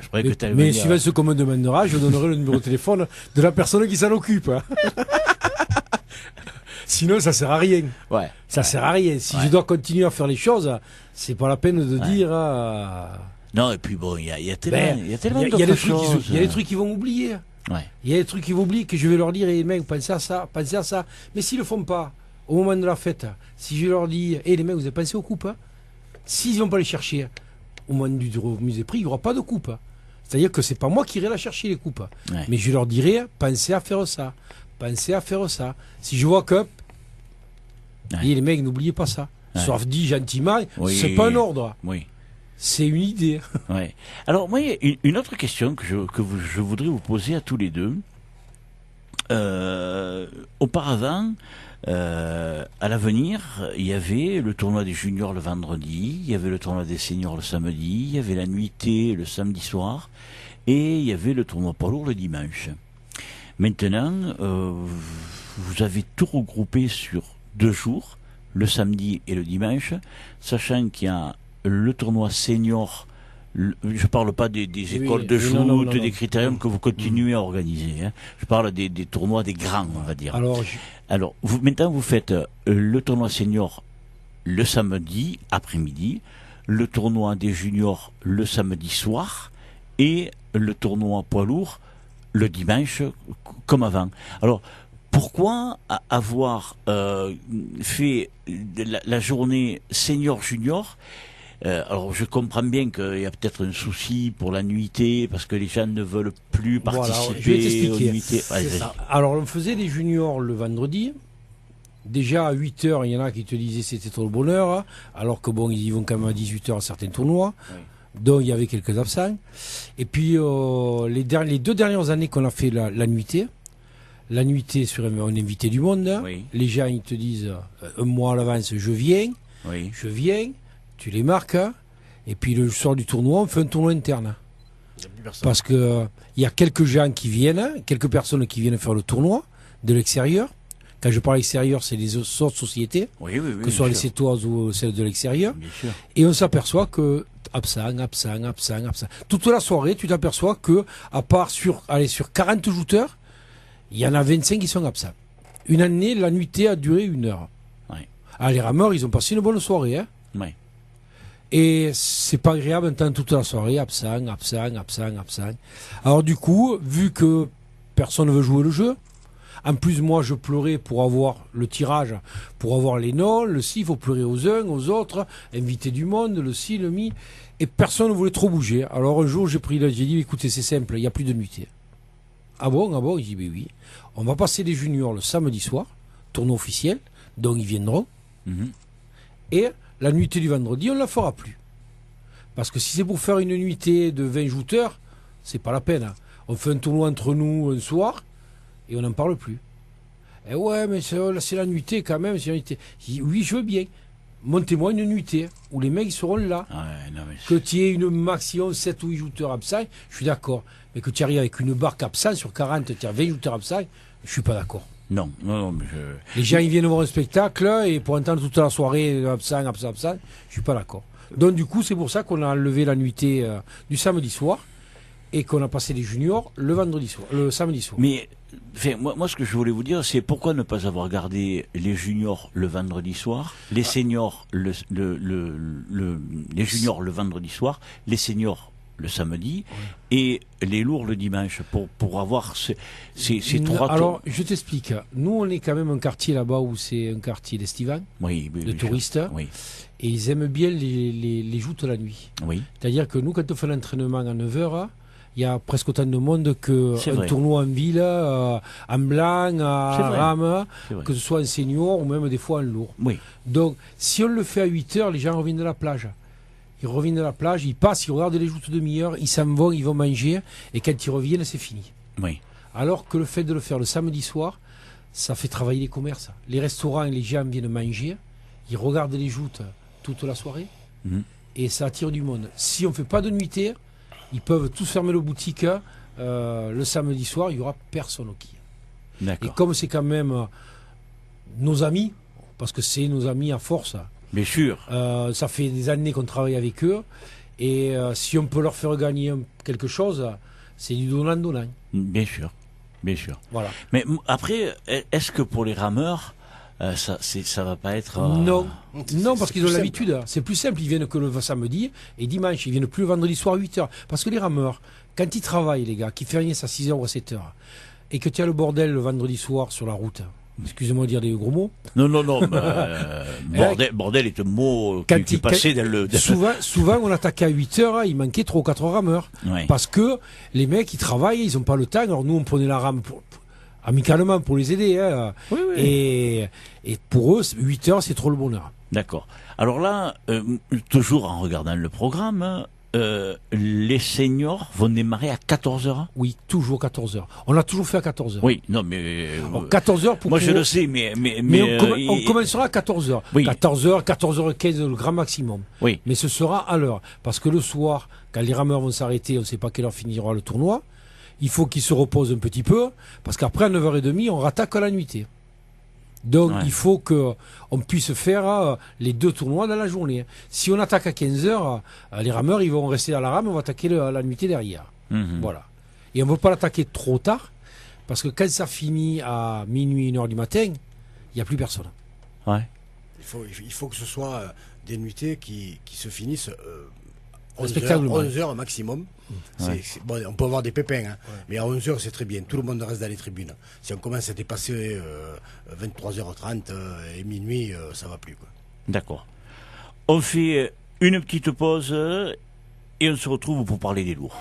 je croyais que t'allais mais venir. suivant ce qu'on me demandera, je donnerai le numéro de téléphone de la personne qui s'en occupe. Sinon, ça sert à rien. Ouais. Ça sert à rien. Si je dois continuer à faire les choses, c'est pas la peine de dire. Non, et puis bon, il y a tellement d'autres choses. Il y a des trucs qu'ils vont oublier. Ouais. Il y a des trucs qu'ils vont oublier que je vais leur dire, les mecs, pensez à ça, pensez à ça. Mais s'ils le font pas, au moment de la fête, si je leur dis, les mecs, vous avez pensé aux coupes, hein, s'ils vont pas les chercher, au moment du remise des prix, il n'y aura pas de coupe. C'est-à-dire que c'est pas moi qui irai la chercher, les coupes. Ouais. Mais je leur dirai, pensez à faire ça. Pensez à faire ça. Si je vois que, les mecs, n'oubliez pas ça. Sauf dit gentiment, c'est pas un ordre. Oui. C'est une idée. Ouais. Alors, moi, il y a une autre question que je voudrais vous poser à tous les deux. Auparavant, à l'avenir, il y avait le tournoi des juniors le vendredi, il y avait le tournoi des seniors le samedi, il y avait la nuitée le samedi soir, et il y avait le tournoi poids lourd le dimanche. Maintenant, vous avez tout regroupé sur 2 jours, le samedi et le dimanche, sachant qu'il y a le tournoi senior. Je parle pas des écoles de foot, des critériums que vous continuez à organiser. Hein. Je parle des tournois des grands, on va dire. Alors maintenant, vous faites le tournoi senior le samedi après-midi, le tournoi des juniors le samedi soir et le tournoi poids lourd le dimanche, comme avant. Alors, pourquoi avoir fait la journée senior-junior? Alors je comprends bien qu'il y a peut-être un souci pour la nuitée, parce que les gens ne veulent plus participer aux nuitées. Alors on faisait des juniors le vendredi. Déjà à 8h, il y en a qui te disaient c'était trop le bonheur, alors que bon, ils y vont quand même à 18h à certains tournois. Oui. Donc il y avait quelques absents. Et puis les 2 dernières années qu'on a fait la nuitée sur un invité du monde, oui. Les gens ils te disent un mois à l'avance je viens, tu les marques, et puis le soir du tournoi on fait un tournoi interne. Parce que il y a quelques gens qui viennent, quelques personnes qui viennent faire le tournoi de l'extérieur. Quand je parle extérieur, c'est les autres sociétés, que ce soit les Sétoises ou celles de l'extérieur. Et on s'aperçoit que absent. Toute la soirée, tu t'aperçois que, à part sur 40 jouteurs, il y en a 25 qui sont absents. Une année, la nuitée a duré 1 heure. Ouais. Alors, les rameurs, ils ont passé une bonne soirée. Hein. Ouais. Et c'est pas agréable d'entendre toute la soirée, absent. Alors du coup, vu que personne ne veut jouer le jeu, en plus, moi, je pleurais pour avoir le tirage, pour avoir les noms, le si, il faut pleurer aux uns, aux autres, inviter du monde, le si, le mi. Et personne ne voulait trop bouger. Alors un jour, j'ai dit, écoutez, c'est simple, il n'y a plus de nuitée. Ah bon? Il dit, oui. On va passer les juniors le samedi soir, tournoi officiel, donc ils viendront. Mm-hmm. Et la nuitée du vendredi, on ne la fera plus. Parce que si c'est pour faire une nuitée de 20 jouteurs, c'est pas la peine. Hein. On fait un tournoi entre nous un soir, et on n'en parle plus. Et ouais, mais c'est la nuitée quand même. C'est la nuitée. Je dis, oui, je veux bien. Montez-moi une nuitée où les mecs seront là. Que tu aies une maximum 7 ou 8 jouteurs absents, je suis d'accord. Mais que tu arrives avec une barque absente sur 40, tu as 20 jouteurs absents, je suis pas d'accord. Non, mais les gens ils viennent voir un spectacle et pour entendre toute la soirée absent, je suis pas d'accord. Donc du coup, c'est pour ça qu'on a enlevé la nuitée du samedi soir et qu'on a passé les juniors le samedi soir. Mais moi, ce que je voulais vous dire, c'est pourquoi ne pas avoir gardé les juniors le vendredi soir, les seniors les juniors le vendredi soir, les seniors le samedi, et les lourds le dimanche, pour avoir ces 3 tours. Alors, je t'explique. Nous, on est quand même un quartier là-bas où c'est un quartier d'estivants, de touristes, et ils aiment bien les joutes la nuit. Oui. C'est-à-dire que nous, quand on fait l'entraînement à 9h, il y a presque autant de monde qu'un tournoi en ville, en blanc, à rame, que ce soit en senior ou même des fois en lourd. Oui. Donc, si on le fait à 8h, les gens reviennent de la plage. Ils reviennent de la plage, ils passent, ils regardent les joutes demi-heure, ils s'en vont, ils vont manger, et quand ils reviennent, c'est fini. Oui. Alors que le fait de le faire le samedi soir, ça fait travailler les commerces. Les restaurants, les gens viennent manger, ils regardent les joutes toute la soirée, et ça attire du monde. Si on ne fait pas de nuitée, ils peuvent tous fermer les boutiques. Le samedi soir, il n'y aura personne au quai. Et comme c'est quand même nos amis, parce que c'est nos amis à force. Bien sûr. Ça fait des années qu'on travaille avec eux. Et si on peut leur faire gagner quelque chose, c'est du donnant-donnant. Bien sûr. Voilà. Mais après, est-ce que pour les rameurs, ça va pas être... Non, parce qu'ils ont l'habitude. C'est plus simple, ils viennent que le samedi et dimanche, ils viennent plus le vendredi soir à 8h. Parce que les rameurs, quand ils travaillent, les gars, qui fait rien à 6h ou à 7h, et que tu as le bordel le vendredi soir sur la route, excusez-moi de dire des gros mots. Non, bordel est un mot qui passait dans le... Souvent, on attaquait à 8h, il manquait 3 ou 4 rameurs. Ouais. Parce que les mecs, ils travaillent, ils n'ont pas le temps. Alors nous, on prenait la rame amicalement pour les aider. Hein. Oui. Et pour eux, 8h, c'est trop le bonheur. D'accord. Alors là, toujours en regardant le programme, les seniors vont démarrer à 14h. Oui, toujours 14h. On a toujours fait à 14h. Oui, non, mais... 14h pour... Moi, je le sais, mais on commencera à 14h. Oui. 14h, 14h15, le grand maximum. Oui. Mais ce sera à l'heure. Parce que le soir, quand les rameurs vont s'arrêter, on ne sait pas quelle heure finira le tournoi, il faut qu'ils se reposent un petit peu, parce qu'après, à 9h30, on rattaque la nuitée. Donc, il faut qu'on puisse faire les 2 tournois dans la journée. Si on attaque à 15h, les rameurs, ils vont rester à la rame, on va attaquer la nuitée derrière. Voilà. Et on ne veut pas l'attaquer trop tard, parce que quand ça finit à minuit, 1h du matin, il n'y a plus personne. Ouais. Il faut que ce soit des nuitées qui se finissent 11 heures maximum. Bon, on peut avoir des pépins, hein, mais à 11 heures c'est très bien. Tout le monde reste dans les tribunes. Si on commence à dépasser 23h30 et minuit, ça va plus, quoi. D'accord. On fait une petite pause et on se retrouve pour parler des lourds.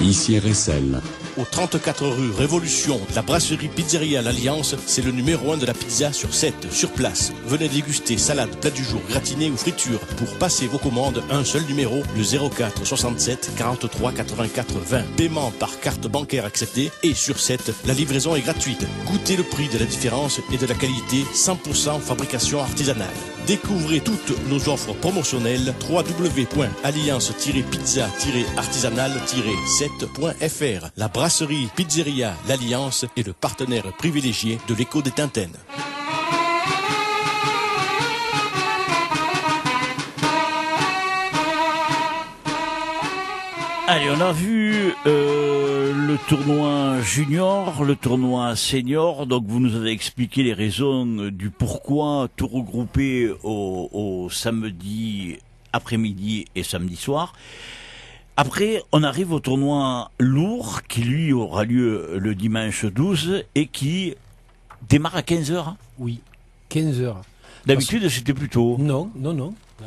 Ici RSL. Au 34 rue Révolution, la brasserie Pizzeria l'Alliance, c'est le numéro 1 de la pizza sur 7, sur place. Venez déguster salade, plat du jour, gratiné ou friture. Pour passer vos commandes, un seul numéro, le 04 67 43 84 20. Paiement par carte bancaire acceptée et sur 7, la livraison est gratuite. Goûtez le prix de la différence et de la qualité, 100% fabrication artisanale. Découvrez toutes nos offres promotionnelles www.alliance-pizza-artisanale-7.fr. La brasserie Pizzeria l'Alliance est le partenaire privilégié de l'Écho des Tintaines. Allez, on a vu le tournoi junior, le tournoi senior. Donc vous nous avez expliqué les raisons du pourquoi tout regrouper au samedi après-midi et samedi soir. Après, on arrive au tournoi lourd qui lui aura lieu le dimanche 12 et qui démarre à 15h. Oui, 15h. D'habitude, c'était plus tôt. Non.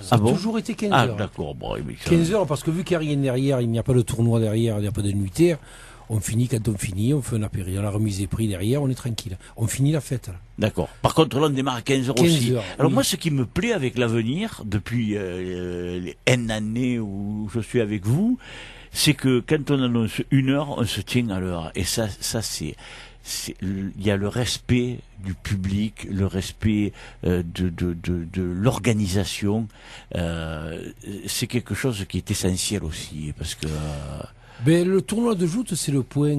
Ça a toujours été 15h. Ah, d'accord. Bon, 15h, parce que vu qu'il n'y a rien derrière, il n'y a pas de tournoi derrière, il n'y a pas de nuitaire, on finit quand on finit, on fait un apéro, la remise des prix derrière, on est tranquille. On finit la fête. Là. D'accord. Par contre, là, on démarre à 15h aussi. Alors oui. Moi, ce qui me plaît avec l'avenir, depuis les N années où je suis avec vous, c'est que quand on annonce 1h, on se tient à l'heure. Et ça c'est... Il y a le respect du public, le respect de l'organisation. C'est quelque chose qui est essentiel aussi, parce que... Ben, le tournoi de joute, c'est le point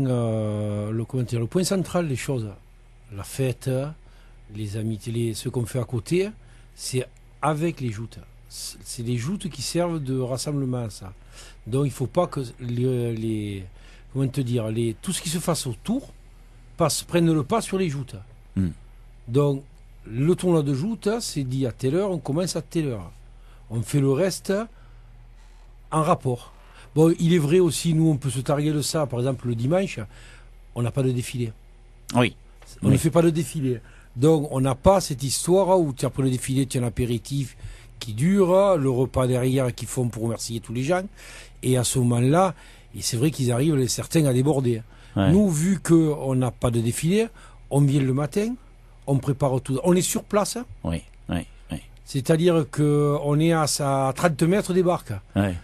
central des choses. La fête, les amitiés, ce qu'on fait à côté, c'est avec les joutes. C'est les joutes qui servent de rassemblement à ça. Donc il ne faut pas que tout ce qui se fasse autour prenne le pas sur les joutes. Donc le tournoi de joute, c'est dit à telle heure, on commence à telle heure. On fait le reste en rapport. Bon, il est vrai aussi, nous on peut se targuer de ça, par exemple le dimanche, on n'a pas de défilé. Oui. On ne fait pas de défilé. Donc on n'a pas cette histoire où après le défilé, tu as un apéritif qui dure, le repas derrière qu'ils font pour remercier tous les gens. Et à ce moment-là, et c'est vrai qu'ils arrivent, certains, à déborder. Ouais. Nous, vu qu'on n'a pas de défilé, on vient le matin, on prépare tout. On est sur place. Oui. C'est-à-dire qu'on est à 30 mètres des barques. Ouais.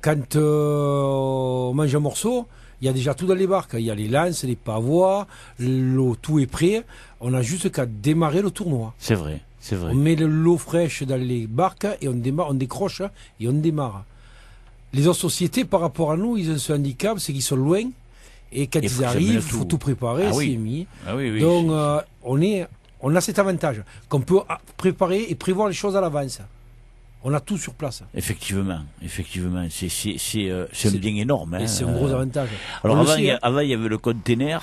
Quand on mange un morceau, il il y a déjà tout dans les barques. Il y a les lances, les pavois, l'eau, tout est prêt. On a juste qu'à démarrer le tournoi. C'est vrai, c'est vrai. On met de l'eau fraîche dans les barques et on démarre, on décroche et on démarre. Les autres sociétés, par rapport à nous, ils ont ce handicap, c'est qu'ils sont loin. Et quand ils arrivent, il faut tout préparer, c'est mis. Ah oui, oui, donc on a cet avantage qu'on peut préparer et prévoir les choses à l'avance. On a tout sur place. Effectivement. C'est un bien énorme. Et c'est un gros avantage. Alors avant, il y avait le container,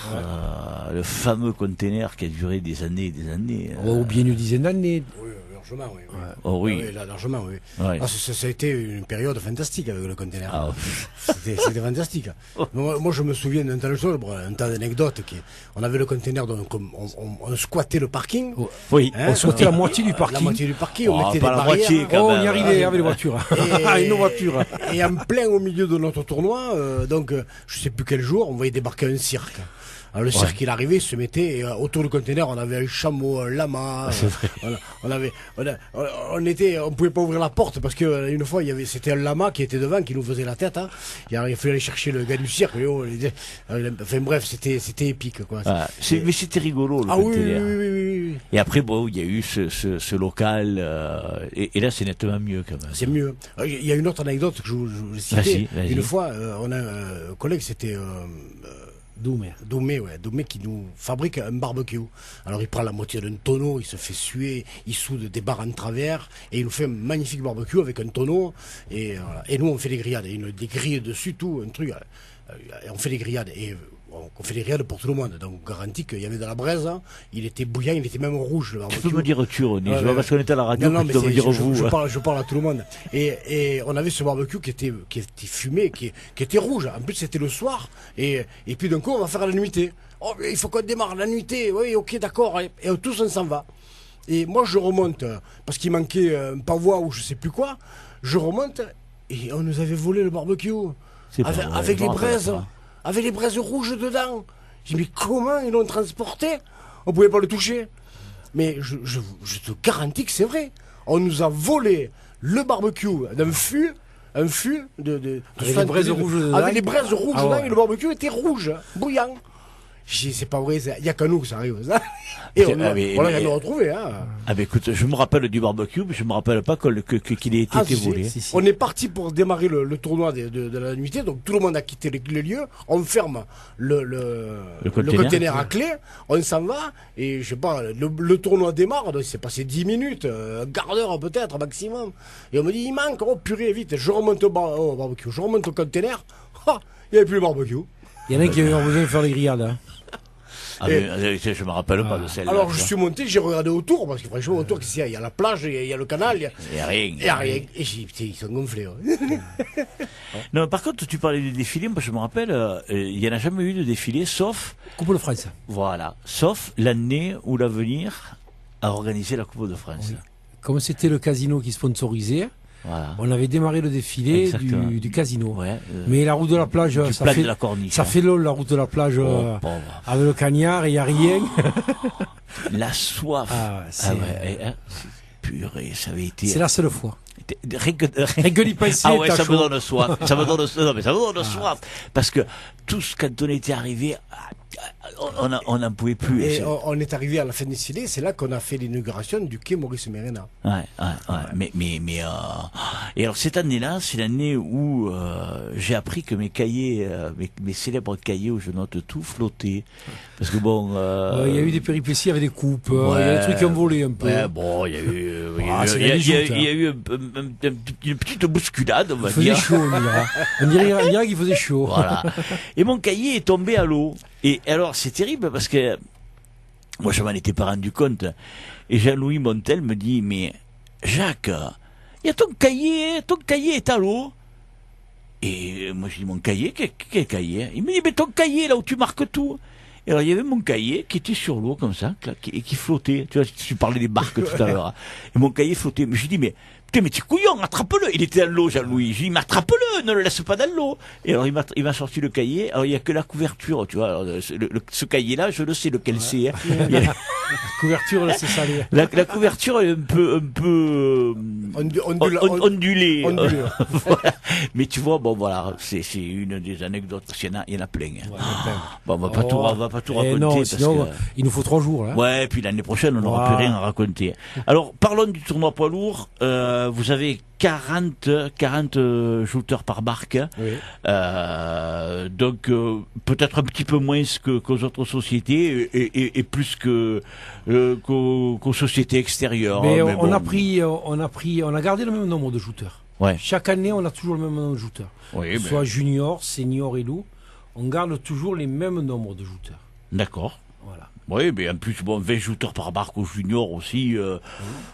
le fameux container qui a duré des années et des années. Ou bien une dizaine d'années. Oui, largement, oui. Ouais. Oh oui. Oui, largement, oui. Ouais. Ah, ça a été une période fantastique avec le container. Ah, c'était fantastique. Moi, je me souviens d'un tas de choses, un tas d'anecdotes. On avait le container, on squattait le parking. Oui. On squattait la moitié du parking. La moitié du parking, on mettait des barrières. Moitié, on y arrivait avec les voitures. Une voiture. Et en plein au milieu de notre tournoi, donc je sais plus quel jour, on voyait débarquer un cirque. Alors le cirque, il arrivait, il se mettait, et autour du conteneur, on avait un chameau, un lama. On pouvait pas ouvrir la porte parce que une fois, c'était un lama qui était devant, qui nous faisait la tête. Hein. Il fallait aller chercher le gars du cirque. Enfin bref, c'était épique, quoi. Mais c'était rigolo, le conteneur. Oui. Et après, bon, il y a eu ce local, et là, c'est nettement mieux, quand même. C'est mieux. Il y a une autre anecdote que je vous citais. Vas-y. Une fois, on a un collègue, c'était Doumé qui nous fabrique un barbecue. Alors il prend la moitié d'un tonneau, il se fait suer, il soude des barres en travers et il nous fait un magnifique barbecue avec un tonneau et nous on fait des grillades, des grilles dessus, tout un truc. Et on fait des grillades et on fait des grillades pour tout le monde. Donc on garantit qu'il y avait de la braise, hein. Il était bouillant, il était même rouge le barbecue. Tu peux me dire tu, René, je vois parce qu'on était à la radio, non, tu peux me dire vous. Je parle à tout le monde. Et on avait ce barbecue qui était fumé, qui était rouge. En plus c'était le soir et puis d'un coup on va faire la nuitée. Oh, il faut qu'on démarre la nuitée. Oui, ok, d'accord. Et tous on s'en va. Et moi je remonte parce qu'il manquait un pavois ou je sais plus quoi. Je remonte et on nous avait volé le barbecue avec les braises. Avec les braises rouges dedans. J'ai dit, mais comment ils l'ont transporté? On pouvait pas le toucher. Mais je te garantis que c'est vrai. On nous a volé le barbecue d'un fût, avec les braises rouges dedans. Avec les braises rouges dedans, et le barbecue était rouge, bouillant. J'ai dit, c'est pas vrai, il n'y a qu'à nous que ça arrive, ça. Et on l'a jamais retrouvé, hein. Ah, mais écoute, je me rappelle du barbecue, mais je me rappelle pas qu'il ait été volé. Si. On est parti pour démarrer le tournoi de la nuitée, donc tout le monde a quitté les lieux, on ferme le container à clé, on s'en va, et je sais pas, le tournoi démarre, donc c'est passé 10 minutes, un quart d'heure peut-être, maximum. Et on me dit, il manque, oh purée, vite, je remonte au barbecue, je remonte au container, il n'y avait plus le barbecue. Il y en a qui avaient besoin de faire les grillades, hein. Je me rappelle pas de celle-là. Alors je suis monté, j'ai regardé autour, parce que franchement autour, il y a la plage, il y a le canal, il y a rien. Et j'ai dit, putain, ils sont gonflés. Non, par contre, tu parlais du défilé, moi je me rappelle, il n'y en a jamais eu de défilé, sauf... Coupe de France. Voilà, sauf l'année où l'Avenir a organisé la Coupe de France. Oui. Comme c'était le casino qui sponsorisait, voilà. On avait démarré le défilé du casino. Ouais, mais la route de la plage, ça fait long la route de la plage avec le cagnard et il n'y a rien. La soif. Purée, ça avait été... C'est la seule fois. Rien que d'y penser, ça me donne soif. Ça me donne soif. Parce que tous, quand on était arrivé, on n'en pouvait plus. Et on est arrivé à la fin des défilé, c'est là qu'on a fait l'inauguration du quai Maurice Mérina. Et alors cette année-là, c'est l'année où j'ai appris que mes cahiers, mes célèbres cahiers où je note tout, flottaient. Parce que bon... il y a eu des péripéties avec des coupes, il y a des trucs qui ont volé un peu. Il y a eu... Il y a eu une petite bousculade, on va dire. Il faisait chaud, on dirait qu'il faisait chaud. Voilà. Et mon cahier est tombé à l'eau. Et alors, c'est terrible parce que moi, je m'en étais pas rendu compte. Et Jean-Louis Montel me dit, mais Jacques, il y a ton cahier est à l'eau. Et moi, je dis, mon cahier, quel cahier? Il me dit, mais ton cahier, là où tu marques tout. Et alors, il y avait mon cahier qui était sur l'eau, comme ça, et qui flottait. Tu vois, tu parlais des barques tout à l'heure. Et mon cahier flottait. Mais je dis, mais tu couillon, attrape-le. Il était dans l'eau, Jean-Louis. Je dis, mais attrape-le, ne le laisse pas dans l'eau. Et alors, il m'a sorti le cahier. Alors, il n'y a que la couverture, tu vois. Alors, ce cahier-là, je le sais lequel c'est. Hein. couverture, là, c'est salé. La couverture est un peu ondulée. Voilà. Mais tu vois, bon voilà, c'est une des anecdotes. Il y en a plein. Hein. Ouais, bon, on va pas tout raconter. Non, sinon, il nous faut 3 jours. Là. Ouais, et puis l'année prochaine, on n'aura plus rien à raconter. Alors, parlons du tournoi poids lourd. Vous avez 40 shooters par barque. Oui. Donc, peut-être un petit peu moins qu'aux autres sociétés et plus qu'aux sociétés extérieures. Mais on a gardé le même nombre de shooters. Ouais. Chaque année, on a toujours le même nombre de shooters. Oui, soit junior, senior et loup, on garde toujours les mêmes nombres de shooters. D'accord. Voilà. Oui, mais en plus, 20 shooters par barque au junior aussi.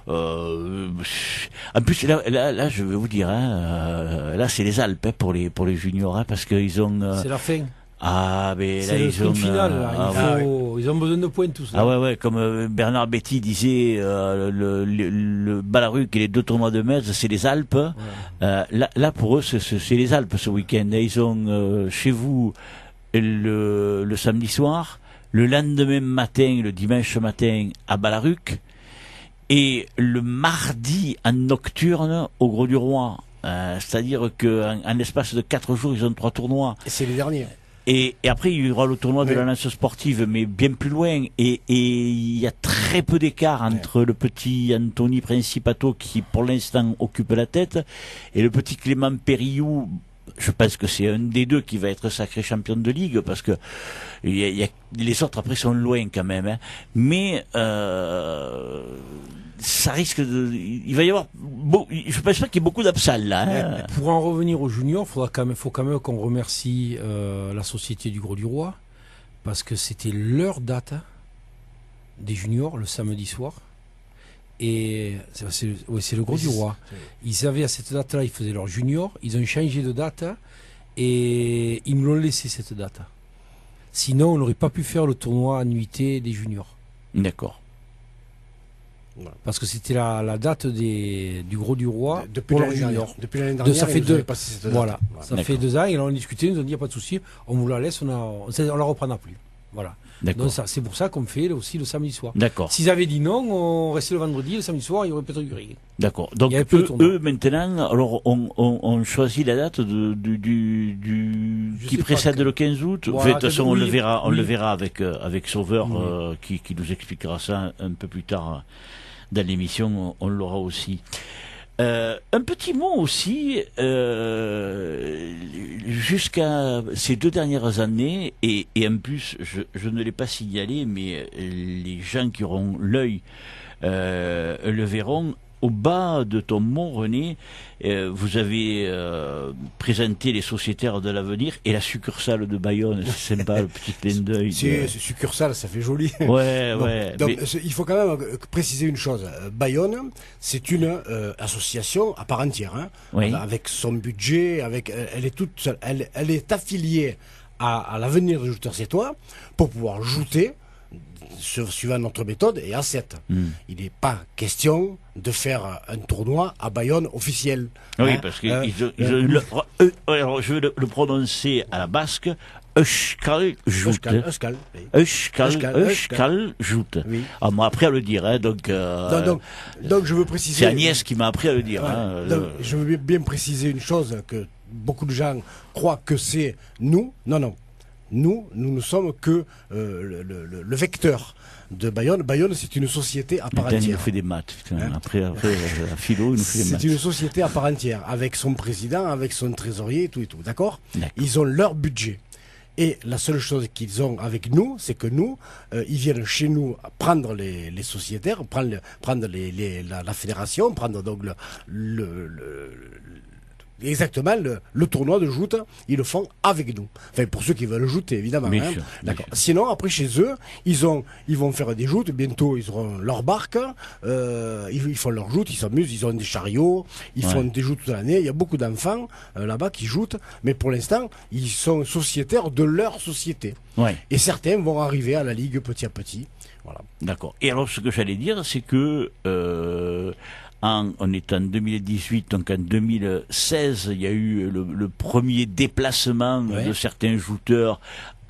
En plus, là, je vais vous dire, là, c'est les Alpes pour les juniors, parce qu'ils ont. C'est la fin. Ah, mais là, ils ont. Final, là. Ils ont besoin de points tous. Là. Ah ouais, comme Bernard Betty disait, le Balaruc et les 2 tournois de Metz, c'est les Alpes. Ouais. Là, pour eux, c'est les Alpes ce week-end. Ils ont chez vous le samedi soir, le lendemain matin, le dimanche matin à Balaruc, et le mardi en nocturne au Gros du Roi. C'est-à-dire qu'en l'espace de 4 jours, ils ont 3 tournois. Et c'est les derniers. Et après, il y aura le tournoi de la nation sportive, mais bien plus loin. Et il y a très peu d'écart entre le petit Anthony Principato, qui pour l'instant occupe la tête, et le petit Clément Périllou. Je pense que c'est un des deux qui va être sacré champion de ligue, parce que les autres après sont loin quand même. Hein. Mais ça risque il va y avoir je pense pas qu'il y ait beaucoup d'absals là. Hein. Pour en revenir aux juniors, faut quand même qu'on remercie la Société du Gros du Roi, parce que c'était leur date des juniors le samedi soir. Et c'est le Gros du Roi. Ils avaient à cette date-là, ils faisaient leur junior, ils ont changé de date et ils nous l'ont laissé cette date. Sinon, on n'aurait pas pu faire le tournoi annuité des juniors. D'accord. Parce que c'était la date du Gros du Roi pour leurs juniors. Depuis l'année dernière, ça fait 2 voilà. Ça fait 2 ans et là on a discuté, ils nous ont dit il n'y a pas de souci, on vous la laisse, on la reprendra plus. Voilà. Donc c'est pour ça qu'on fait aussi le samedi soir. D'accord. S'ils avaient dit non, on restait le vendredi, le samedi soir, il y aurait peut-être eu rien. D'accord. Donc eux maintenant, alors on choisit la date qui précède le 15 août. Voilà, de toute façon, on le verra avec Sauveur qui nous expliquera ça un peu plus tard dans l'émission. On l'aura aussi. Un petit mot aussi, jusqu'à ces 2 dernières années, et en plus, je ne l'ai pas signalé, mais les gens qui auront l'œil le verront. Au bas de ton mot, René, vous avez présenté les sociétaires de l'avenir et la succursale de Bayonne. C'est sympa, le petit clin d'œil. C'est succursale, ça fait joli. Ouais, bon, ouais. Donc, il faut quand même préciser une chose. Bayonne, c'est une association à part entière, hein, oui. Avec son budget, elle est toute seule. Elle est affiliée à l'avenir de Jouteurs C'est Toi pour pouvoir jouter suivant notre méthode et à 7. Il n'est pas question de faire un tournoi à Bayonne officiel. Oui, parce que alors je vais le prononcer à la basque. Euskal Jout. Euskal Jout. Oui. On m'a appris à le dire, hein, donc je veux préciser. C'est Agnès qui m'a appris à le dire. Ouais, hein, je veux bien préciser une chose que beaucoup de gens croient que c'est nous. Non. Nous ne sommes que le vecteur de Bayonne. Bayonne, c'est une société à part entière. Il nous fait des maths. Putain. Après la philo, il nous fait des maths. C'est une société à part entière, avec son président, avec son trésorier, et tout. D'accord. Ils ont leur budget. Et la seule chose qu'ils ont avec nous, c'est que nous, ils viennent chez nous prendre les sociétaires, prendre la fédération, prendre donc exactement le tournoi de joute, ils le font avec nous. Enfin, pour ceux qui veulent jouter, évidemment. Bien sûr, d'accord. Sinon, après, chez eux, ils vont faire des joutes. Bientôt, ils auront leur barque. Ils font leur joute, ils s'amusent, ils ont des chariots, ils font des joutes toute l'année. Il y a beaucoup d'enfants là-bas qui jouent. Mais pour l'instant, ils sont sociétaires de leur société. Ouais. Et certains vont arriver à la Ligue petit à petit. Voilà. D'accord. Et alors, ce que j'allais dire, c'est que on est en 2018, donc en 2016, il y a eu le premier déplacement de certains jouteurs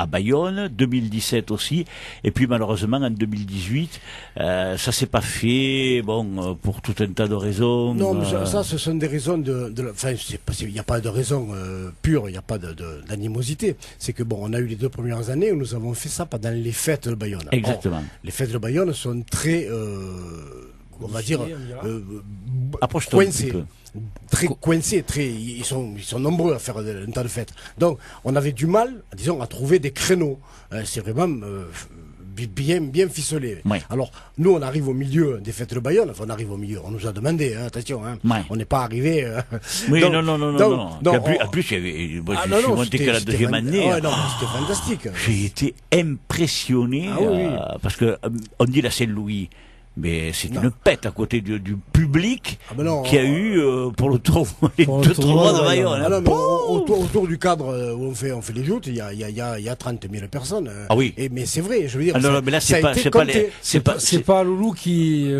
à Bayonne, 2017 aussi, et puis malheureusement en 2018, ça s'est pas fait, bon, pour tout un tas de raisons. Non, mais ça, ce sont des raisons enfin, il n'y a pas de raison pure, il n'y a pas d'animosité. C'est que bon, on a eu les 2 premières années où nous avons fait ça pendant les fêtes de Bayonne. Exactement. Or, les fêtes de Bayonne sont très, on va dire, coincées. Très coincés, ils sont nombreux à faire un tas de fêtes. Donc, on avait du mal, disons, à trouver des créneaux. C'est vraiment bien ficelé. Ouais. Alors, nous, on arrive au milieu des fêtes de Bayonne. Enfin, on arrive au milieu. On nous a demandé, attention, on n'est pas arrivé. Oui, donc, non. En plus, il y avait, moi, je suis monté que la deuxième année. C'était fantastique. J'ai été impressionné parce que on dit la Saint-Louis. Mais c'est une pète à côté du public qui a eu pour le tournoi de Bayonne. Autour du cadre où on fait les joutes, il y a 30 000 personnes. Ah oui. Mais c'est vrai, je veux dire. Mais là, c'est pas Loulou qui.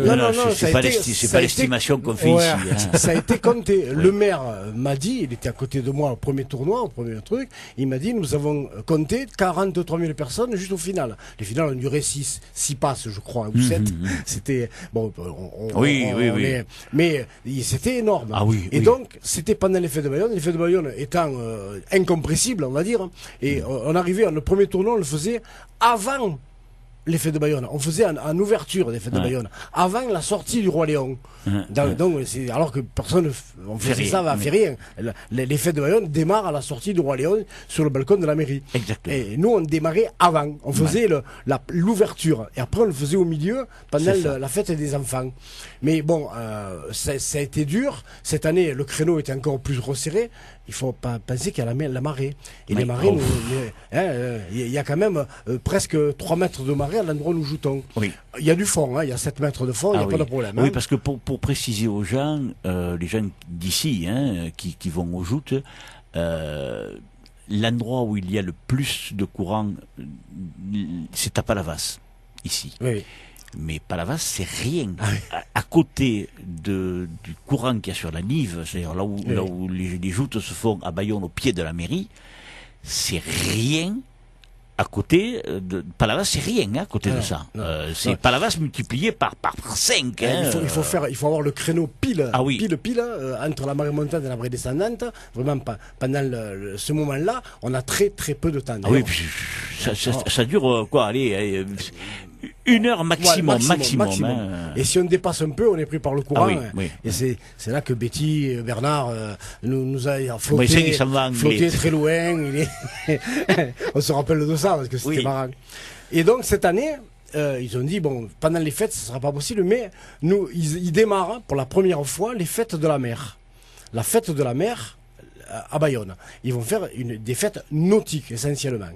C'est pas l'estimation qu'on fait ici. Ça a été compté. Le maire m'a dit, il était à côté de moi au premier tournoi, au premier truc. Il m'a dit, nous avons compté 43 000 personnes juste au final. Les finales ont duré 6 passes, je crois, ou 7. C'était bon, mais c'était énorme. Donc c'était pendant les fêtes de Bayonne. Les fêtes de Bayonne étant incompressibles, on va dire. Et on arrivait, le premier tournoi, on le faisait avant les fêtes de Bayonne. On faisait en ouverture des fêtes de Bayonne, avant la sortie du Roi Léon. Donc, alors que personne on faisait ça, fait rien. Les fêtes de Bayonne démarrent à la sortie du Roi Léon sur le balcon de la mairie. Exactement. Et nous, on démarrait avant. On faisait l'ouverture. Et après, on le faisait au milieu pendant la fête des enfants. Mais bon, ça a été dur. Cette année, le créneau était encore plus resserré. Il faut pas penser qu'il y a la marée. Et les marées, il y a quand même presque 3 mètres de marée à l'endroit où nous joutons. Oui. Il y a du fond, il y a 7 mètres de fond, il n'y a pas de problème. Oui, parce que pour préciser aux gens, les gens d'ici, qui vont aux joutes, l'endroit où il y a le plus de courant, c'est à Palavas, ici. Oui. Mais Palavas, c'est rien. À côté du courant qu'il y a sur la Nive, c'est-à-dire là où les joutes se font à Bayonne, au pied de la mairie, c'est rien. À côté de Palavas, c'est rien à côté de ça. C'est Palavas multiplié par 5. Il faut avoir le créneau pile entre la marée montante et la marée descendante. Vraiment, pendant ce moment-là, on a très très peu de temps. Oui, ça dure quoi, allez, 1 heure maximum. Et si on dépasse un peu, on est pris par le courant. Et c'est là que Betty, Bernard nous a flotté très loin. On se rappelle de ça parce que c'était marrant. Et donc cette année, ils ont dit bon, pendant les fêtes, ce sera pas possible, mais ils démarrent pour la première fois les fêtes de la mer. La fête de la mer à Bayonne. Ils vont faire des fêtes nautiques essentiellement.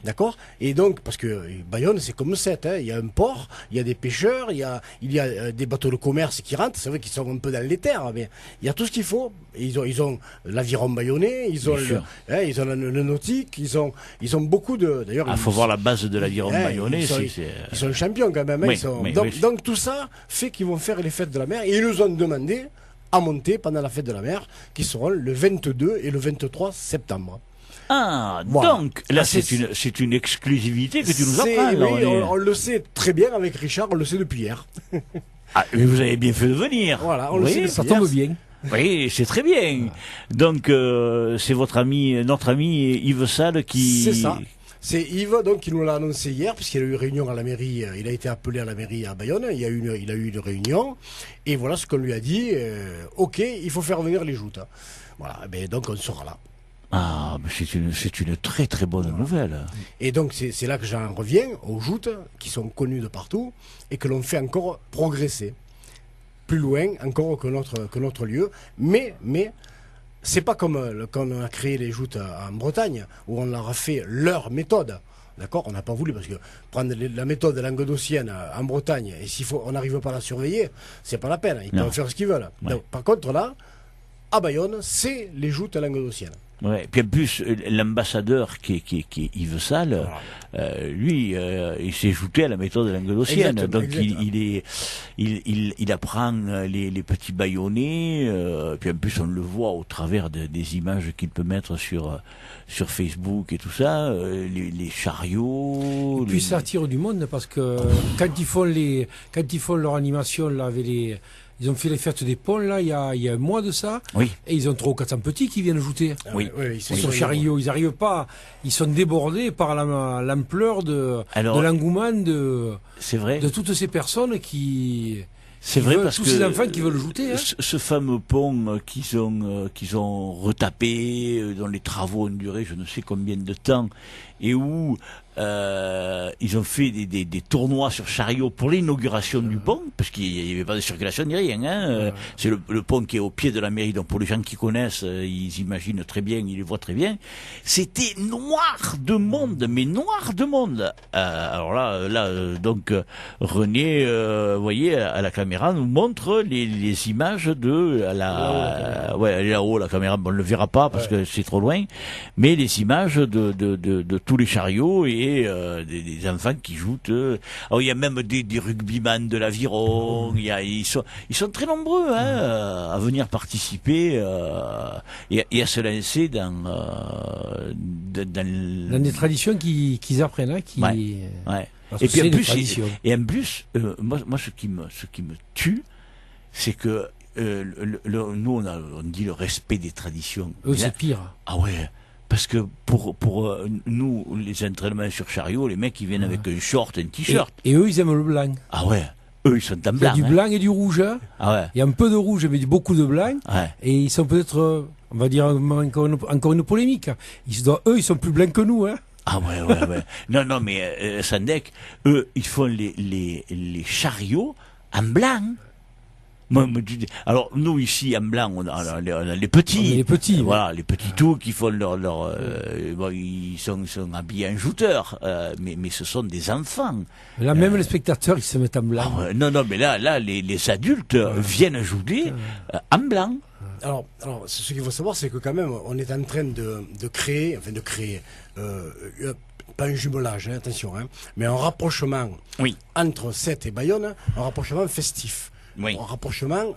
D'accord. Et donc, parce que Bayonne, c'est comme Sète, il y a un port, il y a des pêcheurs, il y a des bateaux de commerce qui rentrent. C'est vrai qu'ils sont un peu dans les terres, mais il y a tout ce qu'il faut. Ils ont l'aviron bayonnais, ils ont le nautique, ils ont beaucoup de. D'ailleurs, il faut voir la base de l'aviron bayonnais. Ils sont champions quand même. Donc tout ça fait qu'ils vont faire les fêtes de la mer et ils nous ont demandé à monter pendant la fête de la mer, qui seront le 22 et le 23 septembre. Donc là c'est une exclusivité que tu nous apprends. Oui, on le sait très bien avec Richard, on le sait depuis hier. Mais vous avez bien fait de venir. Voilà, on le sait, ça tombe bien. Oui, c'est très bien. Donc c'est notre ami Yves Salle qui... C'est ça. C'est Yves donc, qui nous l'a annoncé hier, puisqu'il a eu une réunion à la mairie, il a été appelé à la mairie à Bayonne, il a eu une réunion, et voilà ce qu'on lui a dit, ok, il faut faire venir les joutes. Voilà, donc on sera là. C'est une très très bonne nouvelle. Et donc c'est là que j'en reviens aux joutes, qui sont connues de partout, et que l'on fait encore progresser, plus loin encore que notre lieu, mais c'est pas comme quand on a créé les joutes en Bretagne, où on leur a fait leur méthode. D'accord. On n'a pas voulu, parce que prendre la méthode languedocienne en Bretagne, et on n'arrive pas à la surveiller, c'est pas la peine. Ils peuvent faire ce qu'ils veulent. Donc, par contre, là, à Bayonne, c'est les joutes languedociennes. Ouais. Puis en plus, l'ambassadeur qui est Yves Salle, lui, il s'est jouté à la méthode languedocienne. Donc il apprend les petits Bayonnais. Puis en plus, on le voit au travers des images qu'il peut mettre sur Facebook et tout ça, les chariots. Et puis ça attire du monde parce que quand ils font leur animation là avec ils ont fait les fêtes des ponts là il y a un mois de ça. Oui. Et ils ont 300 ou 400 petits qui viennent jouter. Oui. Ils sont chariots, ils n'arrivent pas, ils sont débordés par l'ampleur de l'engouement c'est vrai. de toutes ces personnes qui. C'est vrai parce tous que ces enfants qui veulent jouter. Hein. Ce fameux pont qu'ils ont retapé, dont les travaux ont duré je ne sais combien de temps, et où ils ont fait des tournois sur chariot pour l'inauguration du pont, parce qu'il n'y avait pas de circulation ni rien. Hein. C'est le pont qui est au pied de la mairie, donc pour les gens qui connaissent, ils imaginent très bien, ils le voient très bien. C'était noir de monde, mais noir de monde. Alors là, donc René, vous voyez, à la caméra, nous montre les images de là-haut, la caméra, on ne le verra pas parce que c'est trop loin, mais les images de tous les chariots et des enfants qui jouent. Alors il y a même des rugbyman de l'Aviron. Ils sont très nombreux à venir participer et à se lancer dans des traditions qu'ils apprennent. Hein, ouais. Et puis en plus, moi ce qui me tue, c'est que nous on dit le respect des traditions. Eux c'est pire. Ah ouais. Parce que pour nous, les entraînements sur chariot, les mecs ils viennent avec un short, un t-shirt. Et eux ils aiment le blanc. Ah ouais, eux ils sont en blanc. Il y a du blanc et du rouge. Hein. Ah ouais. Il y a un peu de rouge mais beaucoup de blanc. Ouais. Et ils sont peut-être, on va dire encore une polémique. Eux ils sont plus blancs que nous. Hein. Ah ouais. Non mais Sandek, eux ils font les chariots en blanc. Alors nous ici en blanc on a les petits, voilà, les petits tout qui font ils sont habillés en jouteur, mais ce sont des enfants. Là même les spectateurs ils se mettent en blanc. Non mais là les adultes viennent jouer en blanc. Alors ce qu'il faut savoir, c'est que quand même on est en train de créer pas un jumelage, hein, attention, hein, mais un rapprochement entre Sète et Bayonne, un rapprochement festif. Oui. Un rapprochement,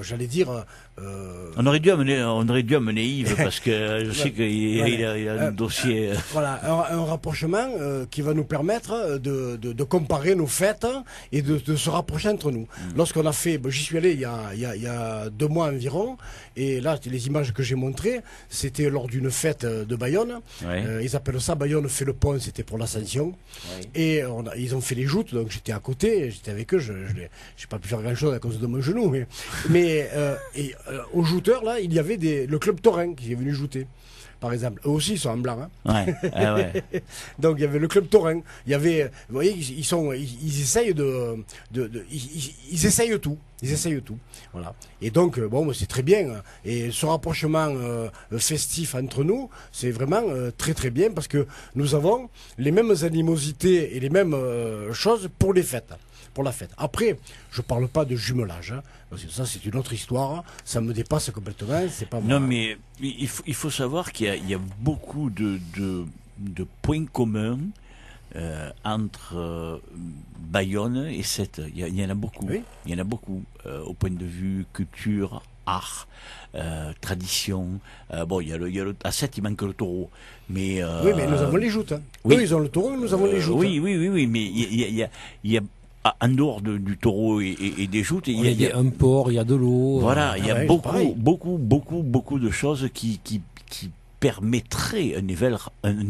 j'allais dire. On aurait dû amener Yves parce que je sais qu'il a un dossier. Voilà, un rapprochement qui va nous permettre de comparer nos fêtes et de se rapprocher entre nous. Lorsqu'on a fait, j'y suis allé il y a 2 mois environ, et là les images que j'ai montrées, c'était lors d'une fête de Bayonne. Ils appellent ça Bayonne fait le pont, c'était pour l'Ascension. Et ils ont fait les joutes, donc j'étais à côté, j'étais avec eux, je n'ai pas pu faire grand chose à cause de mon genou, mais aux jouteurs là il y avait le club Taurin qui est venu jouter par exemple. Eux aussi ils sont en blanc, hein. Ouais. Donc il y avait le club Taurin, il y avait, vous voyez, ils essayent ils essayent tout, voilà. Et donc bon, c'est très bien, et ce rapprochement festif entre nous, c'est vraiment très très bien, parce que nous avons les mêmes animosités et les mêmes choses pour les fêtes. Pour la fête. Après, je parle pas de jumelage, hein, parce que ça c'est une autre histoire, ça me dépasse complètement, c'est pas moi. Non mais il faut savoir qu'il y a beaucoup de points communs entre Bayonne et Sète. Il y en a beaucoup. Oui. Il y en a beaucoup au point de vue culture, art, tradition. Bon, à Sète il manque le taureau, mais oui, mais nous avons les joutes. Hein. Oui. Eux ils ont le taureau, nous avons les joutes. Oui, mais il y a en dehors du taureau et des joutes, il y a un port, il y a de l'eau. Voilà, il y a beaucoup de choses qui permettraient un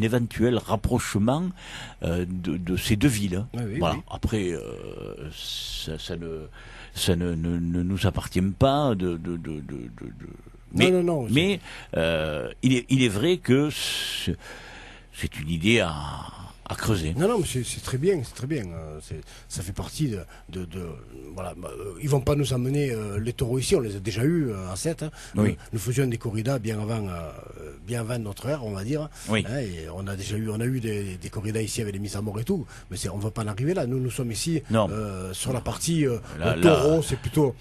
éventuel rapprochement de ces deux villes. Voilà. Oui. Après, ça ne nous appartient pas Non. Mais il est vrai que c'est une idée à creuser. Non, mais c'est très bien, c'est très bien. Ça fait partie voilà, ils vont pas nous amener les taureaux ici, on les a déjà eus à 7. Hein. Oui. Nous faisions des corridas bien avant notre ère, on va dire. Oui. Hein, et on a eu des corridas ici avec des mises à mort et tout. Mais on va pas en arriver là. Nous sommes ici sur la partie taureau, c'est plutôt.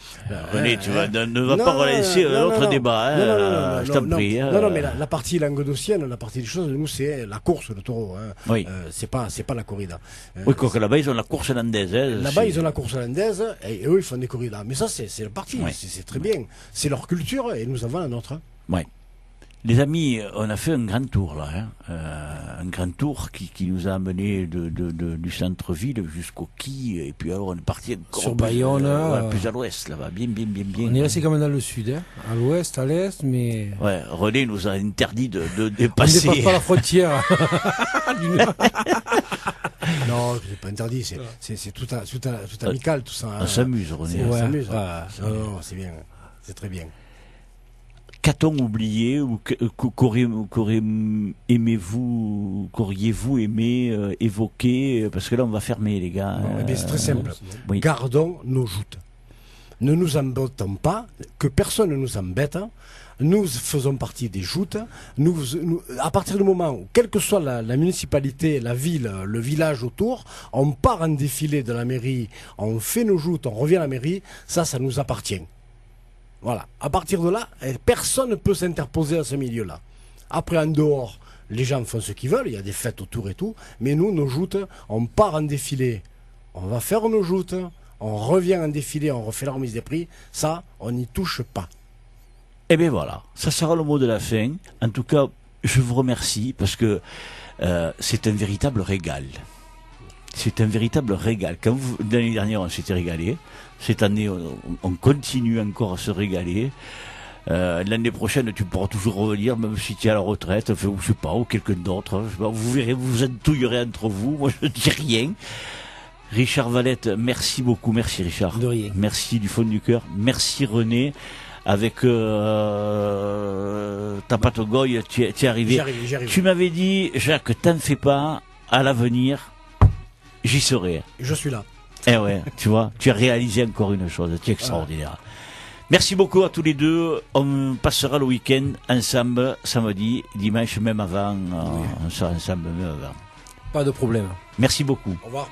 René, tu ne vas pas relancer l'autre débat. Je t'en prie. Non, mais la partie languedocienne, la partie des choses, nous c'est la course, le taureau. Hein. Oui. C'est pas la corrida. Oui, quoique là-bas ils ont la course hollandaise. Là-bas ils ont la course hollandaise et eux ils font des corridas. Mais ça c'est la partie, c'est très bien. C'est leur culture et nous avons la nôtre. Oui. Les amis, on a fait un grand tour là, hein. Un grand tour qui nous a amené du centre-ville jusqu'au quai, et puis alors on est parti encore sur Bayonne, plus à l'ouest là-bas, bien. On est resté quand même dans le sud, hein. À l'ouest, à l'est, mais. Ouais, René nous a interdit de dépasser. On ne dépasse pas la frontière. Non, c'est pas interdit, c'est tout amical, tout ça. On s'amuse, René. On s'amuse. Non, c'est bien, c'est très bien. Qu'a-t-on oublié ou qu'auriez-vous aimé évoquer? Parce que là, on va fermer, les gars. C'est très simple. Oui. Gardons nos joutes. Ne nous embêtons pas, que personne ne nous embête. Nous faisons partie des joutes. À partir du moment où, quelle que soit la municipalité, la ville, le village autour, on part en défilé de la mairie, on fait nos joutes, on revient à la mairie, ça nous appartient. Voilà. À partir de là, personne ne peut s'interposer à ce milieu-là. Après, en dehors, les gens font ce qu'ils veulent, il y a des fêtes autour et tout, mais nous, nos joutes, on part en défilé, on va faire nos joutes, on revient en défilé, on refait la remise des prix, ça, on n'y touche pas. Eh bien voilà, ça sera le mot de la fin. En tout cas, je vous remercie parce que c'est un véritable régal. C'est un véritable régal. L'année dernière, on s'était régalé. Cette année, on continue encore à se régaler. L'année prochaine, tu pourras toujours revenir, même si tu es à la retraite, enfin, je sais pas, ou quelqu'un d'autre. Vous verrez, vous vous entouillerez entre vous. Moi, je ne dis rien. Richard Valette, merci beaucoup. Merci, Richard. De rien. Merci du fond du cœur. Merci, René. Avec ta patagogne, tu es arrivé. J'arrive. Tu m'avais dit, Jacques, t'en fais pas, à l'avenir, j'y serai. Je suis là. Eh ouais, tu vois, tu as réalisé encore une chose, tu es extraordinaire. Merci beaucoup à tous les deux. On passera le week-end ensemble, samedi, dimanche, même avant. On sera ensemble même avant. Pas de problème. Merci beaucoup. Au revoir.